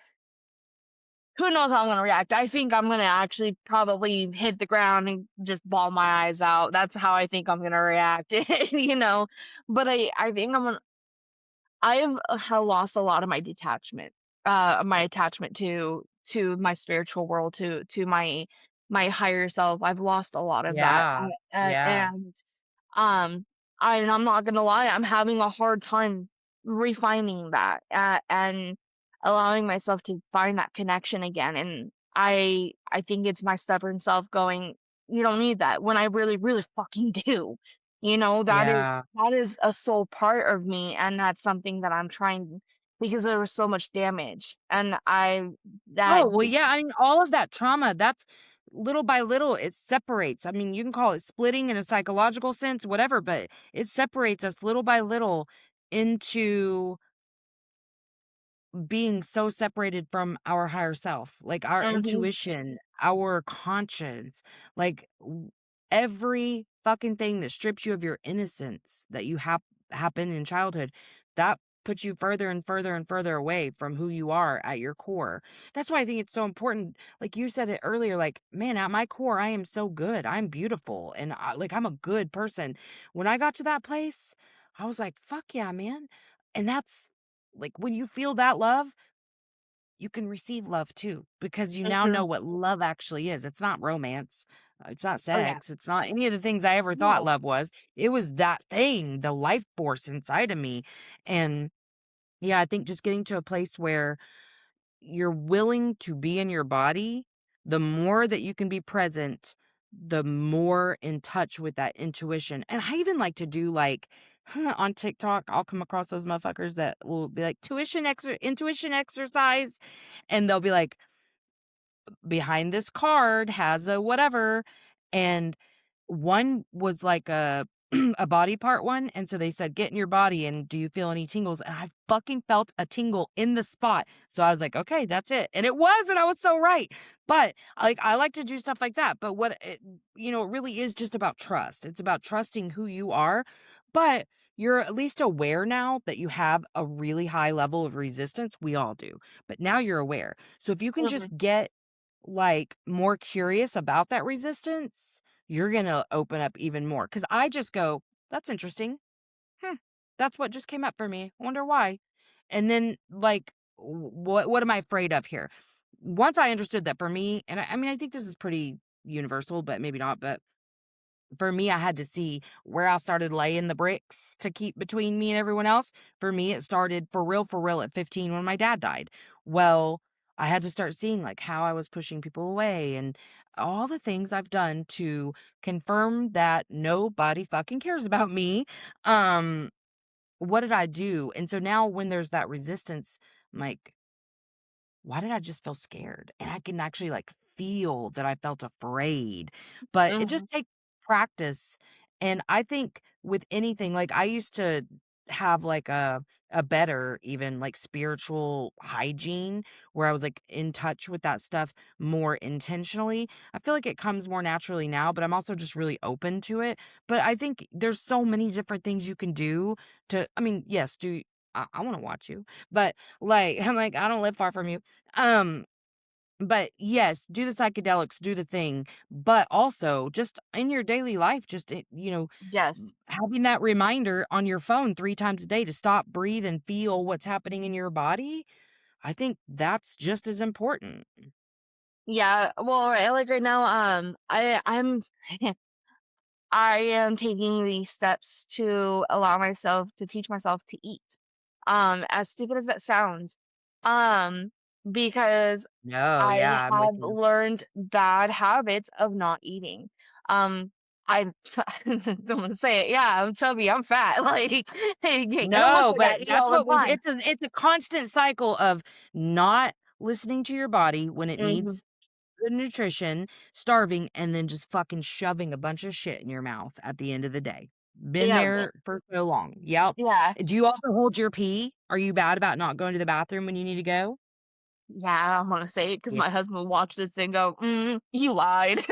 who knows how I'm gonna react. I think I'm gonna actually probably hit the ground and just bawl my eyes out. That's how I think I'm gonna react, you know. But I think I've lost a lot of my detachment, my attachment to my spiritual world, to my higher self. I've lost a lot of that, Yeah. Yeah. and um, I'm not gonna lie, I'm having a hard time refining that, and allowing myself to find that connection again. And I think it's my stubborn self going, you don't need that, when I really, really fucking do. You know, Yeah. that is a soul part of me, and that's something that I'm trying because there was so much damage, and Oh, well, yeah, I mean, all of that trauma, that's little by little, it separates. I mean, you can call it splitting in a psychological sense, whatever, but it separates us little by little into being so separated from our higher self, like our Mhm. intuition, our conscience, like every fucking thing that strips you of your innocence that you have happen in childhood, that puts you further and further and further away from who you are at your core. That's why I think it's so important. Like you said it earlier, like, man, at my core, I am so good. I'm beautiful. And like, I'm a good person. When I got to that place, I was like, fuck yeah, man. And that's like when you feel that love, you can receive love too because you now Mhm. know what love actually is. It's not romance. It's not Oh yeah. sex. It's not any of the things I ever thought No. love was. It was that thing, the life force inside of me. And yeah, I think just getting to a place where you're willing to be in your body, the more that you can be present the more in touch with that intuition. And I even like to do like on TikTok, I'll come across those motherfuckers that will be like intuition exercise, and they'll be like, behind this card has a whatever. And one was like a a body part one, and so they said, "Get in your body and do you feel any tingles?" And I fucking felt a tingle in the spot. So I was like, "Okay, that's it." And it was, and I was so right. But like I like to do stuff like that. But it really is just about trust. It's about trusting who you are. But you're at least aware now that you have a really high level of resistance. We all do. But now you're aware. So if you can Mhm, just get like more curious about that resistance, you're gonna open up even more. Cause I just go, that's interesting. Hmm. That's what just came up for me. I wonder why. And then like what am I afraid of here? Once I understood that for me, and I mean I think this is pretty universal, but maybe not, but for me, I had to see where I started laying the bricks to keep between me and everyone else. For me, it started for real at 15 when my dad died. Well, I had to start seeing like how I was pushing people away and all the things I've done to confirm that nobody fucking cares about me. Um, what did I do? And so now when there's that resistance, I'm like, why did I just feel scared? And I can actually like feel that I felt afraid. But it mhm, just takes practice. And I think with anything, like I used to have like a better even like spiritual hygiene where I was like in touch with that stuff more intentionally. I feel like it comes more naturally now, but I'm also just really open to it. But I think there's so many different things you can do to I mean, yes, do I want to watch you. But like I'm like I don't live far from you. um, but yes, do the psychedelics, do the thing, but also just in your daily life, just, yes. having that reminder on your phone 3 times a day to stop, breathe, and feel what's happening in your body, I think that's just as important. Yeah, well, like, right now, I'm I am taking these steps to allow myself to teach myself to eat. As stupid as that sounds, um, because No, I yeah, I'm with have you. learned bad habits of not eating. I don't want to say it. Yeah, I'm chubby. I'm fat. Like, hey, get a look No, at but that. Eat that's all the what we've time. it's a constant cycle of not listening to your body when it Hmm. needs good nutrition, starving, and then just fucking shoving a bunch of shit in your mouth at the end of the day. Been Yeah, there for so long. Yep. yeah. Do you also hold your pee? Are you bad about not going to the bathroom when you need to go? Yeah, I'm gonna say it because Yeah. my husband will watch this and go, "You lied."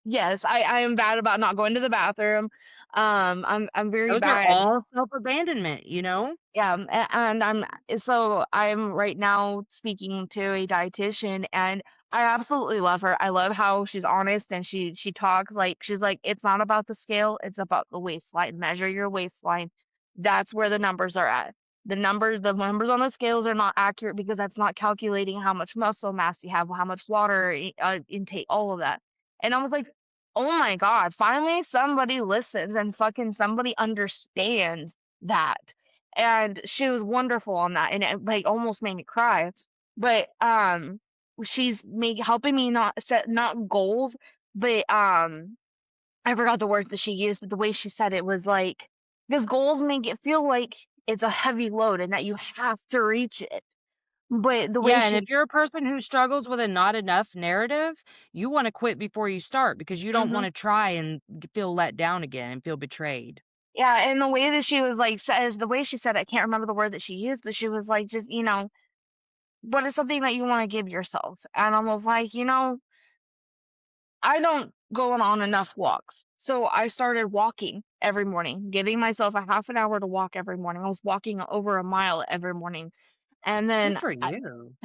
Yes, I am bad about not going to the bathroom. I'm very Those are bad. all self-abandonment, you know? Yeah, and I'm right now speaking to a dietitian, and I absolutely love her. I love how she's honest and she talks like she's like, it's not about the scale, it's about the waistline. Measure your waistline. That's where the numbers are at. The numbers on the scales are not accurate because that's not calculating how much muscle mass you have, how much water intake, all of that. And I was like, oh my God, finally somebody listens and fucking somebody understands that. And she was wonderful on that, and it like almost made me cry. But she's helping me not set not goals, but I forgot the word that she used, but the way she said it was like, because goals make it feel like it's a heavy load and that you have to reach it. But the way Yeah, and if she you're a person who struggles with a not enough narrative, you wanna quit before you start because you don't Mhm. wanna try and feel let down again and feel betrayed. Yeah, and the way that she was like says the way she said it, I can't remember the word that she used, but she was like, just, what is something that you want to give yourself? And I was like, I don't go on enough walks. So I started walking every morning, giving myself a half an hour to walk every morning. I was walking over a mile every morning. And Good then for you.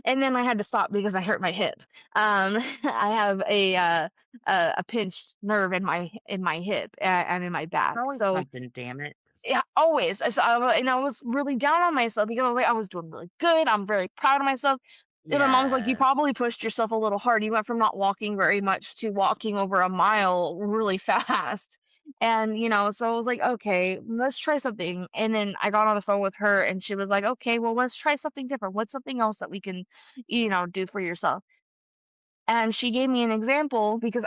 and then I had to stop because I hurt my hip. I have a pinched nerve in my hip and in my It's back. always So something, damn it. yeah, always. And I was really down on myself because I was doing really good. I'm very proud of myself. And my mom's like, you Yeah. probably pushed yourself a little hard. You went from not walking very much to walking over a mile really fast. And, so I was like, okay, let's try something. And then I got on the phone with her and she was like, okay, well, let's try something different. What's something else that we can, do for yourself? And she gave me an example because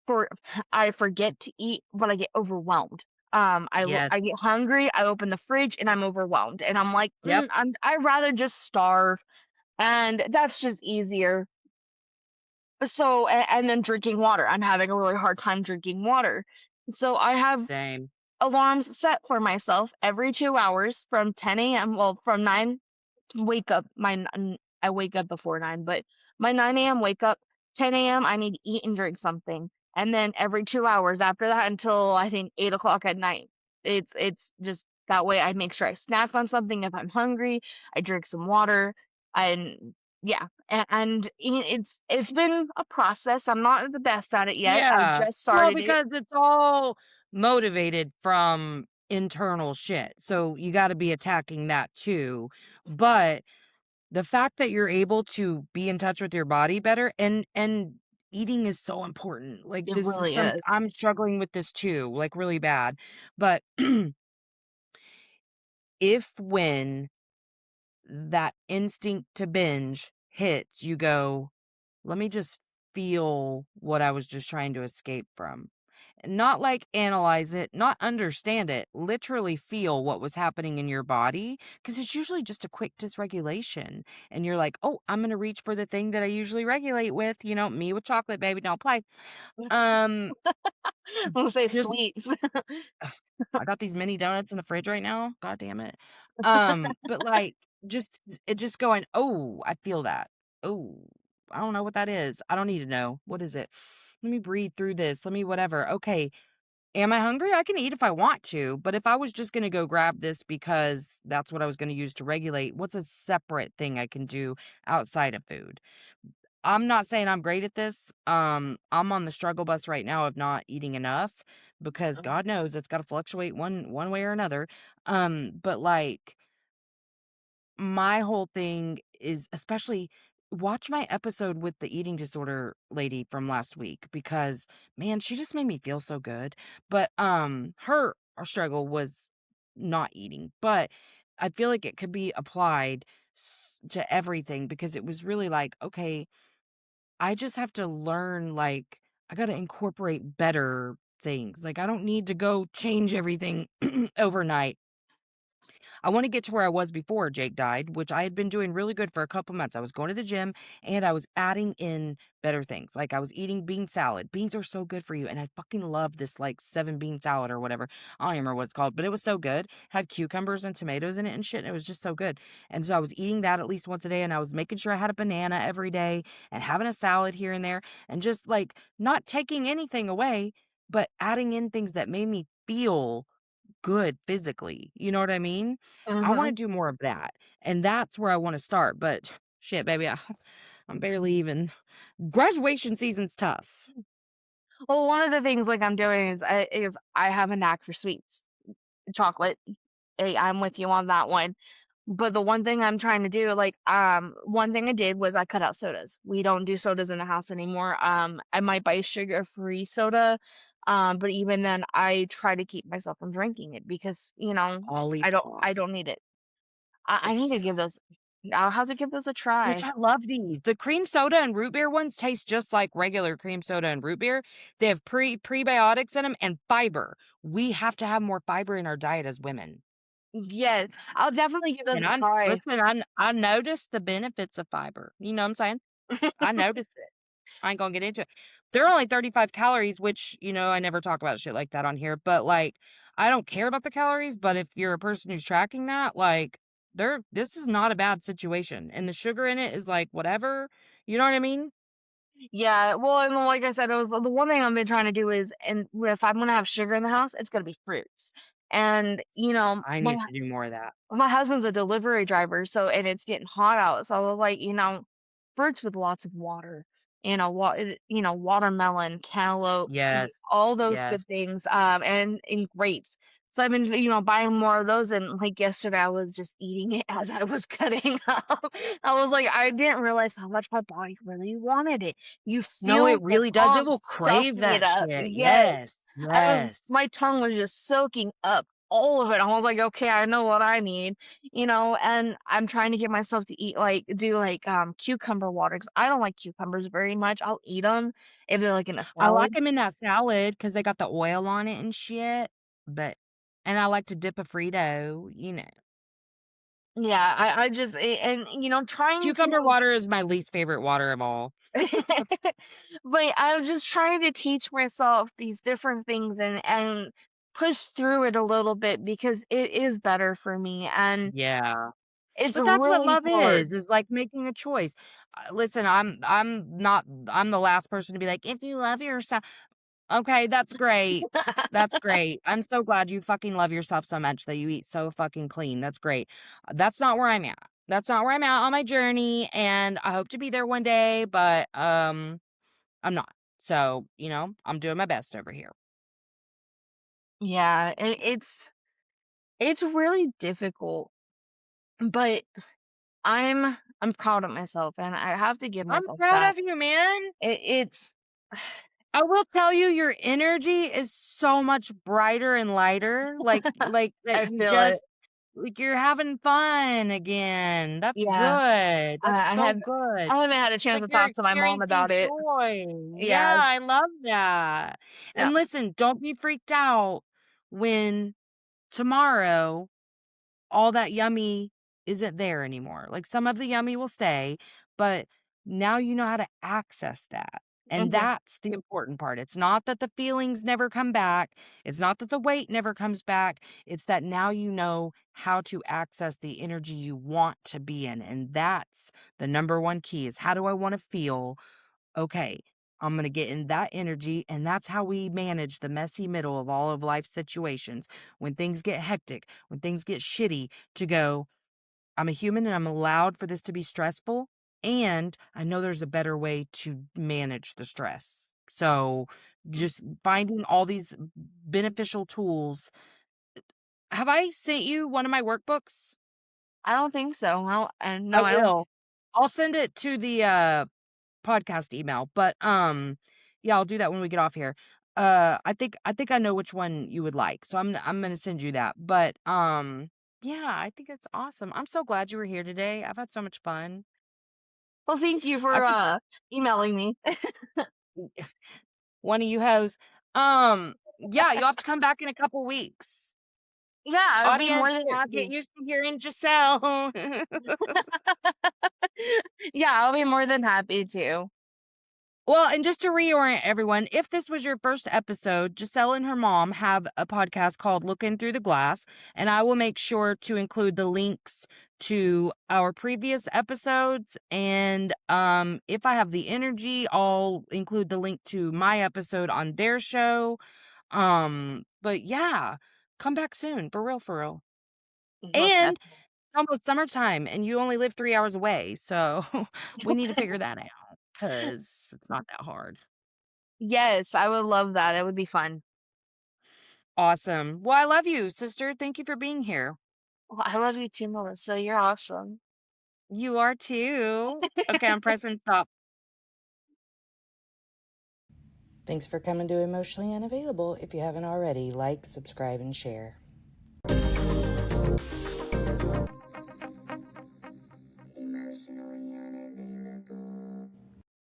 for I forget to eat when I get overwhelmed. Yes. I get hungry, I open the fridge, and I'm overwhelmed, and I'm like, Yep. I'd rather just starve, and that's just easier. So, and then drinking water, I'm having a really hard time drinking water. So I have Same. alarms set for myself every 2 hours from 10 a.m. Well, from 9 wake up. I wake up before 9, but my 9 a.m. wake up, 10 a.m. I need to eat and drink something, and then every 2 hours after that until I think 8 o'clock at night. It's just that way. I make sure I snack on something if I'm hungry. I drink some water, and yeah, it's been a process. I'm not the best at it yet. I Yeah. just Well, started it. because it's all motivated from internal shit. So you got to be attacking that too. But the fact that you're able to be in touch with your body better and eating is so important. Like It this is really some is. I'm struggling with this too, like really bad. But if when that instinct to binge hits, you go, let me just feel what I was just trying to escape from. Not like analyze it, not understand it, literally feel what was happening in your body because it's usually just a quick dysregulation. And you're like, oh, I'm going to reach for the thing that I usually regulate with, me with chocolate, baby, don't play. Um, I'm gonna say just sweets. ugh, I got these mini donuts in the fridge right now. God damn it. But like just going, oh, I feel that. Oh, I don't know what that is. I don't need to know. What is it? Let me breathe through this. Let me whatever. Okay. Am I hungry? I can eat if I want to, but if I was just going to go grab this because that's what I was going to use to regulate, what's a separate thing I can do outside of food? I'm not saying I'm great at this. I'm on the struggle bus right now of not eating enough because God knows it's got to fluctuate one way or another. But like my whole thing is especially watch my episode with the eating disorder lady from last week because man, she just made me feel so good. But her struggle was not eating, but I feel like it could be applied to everything because it was really like, okay, I just have to learn, like, I gotta incorporate better things. Like, I don't need to go change everything overnight. I want to get to where I was before Jake died, which I had been doing really good for a couple months. I was going to the gym and I was adding in better things. Like I was eating bean salad. Beans are so good for you. And I fucking love this like 7 bean salad or whatever. I don't even remember what it's called, but it was so good. Had cucumbers and tomatoes in it and shit. And it was just so good. And so I was eating that at least once a day. And I was making sure I had a banana every day and having a salad here and there and just like not taking anything away, but adding in things that made me feel good physically, you know what I mean? I Mhm. wanna do more of that, and that's where I wanna start, but shit, baby, I'm barely even graduation season's tough. Well, one of the things like I'm doing is I have a knack for sweets, chocolate. I'm with you on that one. But the one thing I'm trying to do, like, one thing I did was I cut out sodas. We don't do sodas in the house anymore. I might buy sugar-free soda, but even then, I try to keep myself from drinking it because, I Olipop. don't need it. I need to It's give those. I'll have to give those a which try. I love these. The cream soda and root beer ones taste just like regular cream soda and root beer. They have prebiotics in them and fiber. We have to have more fiber in our diet as women. Yes, I'll definitely give those And a try. I noticed the benefits of fiber. You know what I'm saying? I noticed it. I ain't gonna get into it. They're only 35 calories, which, I never talk about shit like that on here, but, like, I don't care about the calories, but if you're a person who's tracking that, like, this is not a bad situation, and the sugar in it is, like, whatever, you know what I mean? Yeah, well, and like I said, it was the one thing I've been trying to do is, and if I'm gonna have sugar in the house, it's gonna be fruits. And I need to do more of that. my husband's a delivery driver, so and it's getting hot out, so I was like, fruits with lots of water, watermelon, cantaloupe, Yes, all those yes. good things, and grapes. So I've been, buying more of those, and like yesterday, I was just eating it as I was cutting up. I was like, I didn't realize how much my body really wanted it. You No, feel it your really does, it tongue will crave sucking it that up. shit, Yes, yes, yes. my tongue was just soaking up. all of it. I was like, okay, I know what I need, and I'm trying to get myself to eat do like cucumber water because I don't like cucumbers very much. I'll eat them if they're like in a I like salad. them in that salad because they got the oil on it and shit, but and I like to dip a Frito, you know. Yeah, I just and trying Cucumber to water is my least favorite water of all. but I'm just trying to teach myself these different things and push through it a little bit because it is better for me and Yeah. it's But that's what really love hard. is like making a choice. Listen, I'm the last person to be like, "If you love yourself." Okay, that's great. That's great. I'm so glad you fucking love yourself so much that you eat so fucking clean. That's great. That's not where I'm at. That's not where I'm at on my journey, and I hope to be there one day, but, I'm not. So, I'm doing my best over here. Yeah, and it's really difficult, but I'm proud of myself and I have to give I'm myself proud that. of you, man. It's I will tell you, your energy is so much brighter and lighter, like, that I you feel it. just like, you're having fun again. That's Yeah. good. That's I so have good. I haven't had a It's chance like to you're talk to my mom experiencing about it. joy. Yeah, Yeah. I love that. Yeah. And listen, don't be freaked out when tomorrow all that yummy isn't there anymore. Like, some of the yummy will stay, but now you know how to access that. And Mhm. that's the important part. It's not that the feelings never come back. It's not that the weight never comes back. It's that now you know how to access the energy you want to be in. And that's the number one key is how do I want to feel? Okay, I'm going to get in that energy. And that's how we manage the messy middle of all of life's situations. When things get hectic, when things get shitty, to go, I'm a human and I'm allowed for this to be stressful. And I know there's a better way to manage the stress. So just finding all these beneficial tools. Have I sent you one of my workbooks? I don't think so. I No, I don't. will. I'll send it to the podcast email, but, yeah, I'll do that when we get off here. I think I know which one you would like, so I'm gonna send you that, but, yeah, I think it's awesome. I'm so glad you were here today. I've had so much fun. Well, thank you I for think emailing me. one of you hoes. Yeah, you'll have to come back in a couple weeks. Yeah, I would be Audience, more than get happy. used to hearing Jeselle. Yeah, I'll be more than happy to. Well, and just to reorient everyone, if this was your first episode, Jeselle and her mom have a podcast called Looking Through the Glass, and I will make sure to include the links to our previous episodes. And if I have the energy, I'll include the link to my episode on their show. But yeah, come back soon, for real, for real. Most And definitely. it's almost summertime, and you only live 3 hours away, so we need to figure that out because it's not that hard. Yes, I would love that. It would be fun. Awesome. Well, I love you, sister. Thank you for being here. Well, I love you too, Melissa. You're awesome. You are too. Okay, I'm pressing stop. Thanks for coming to Emotionally Unavailable. If you haven't already, like, subscribe, and share.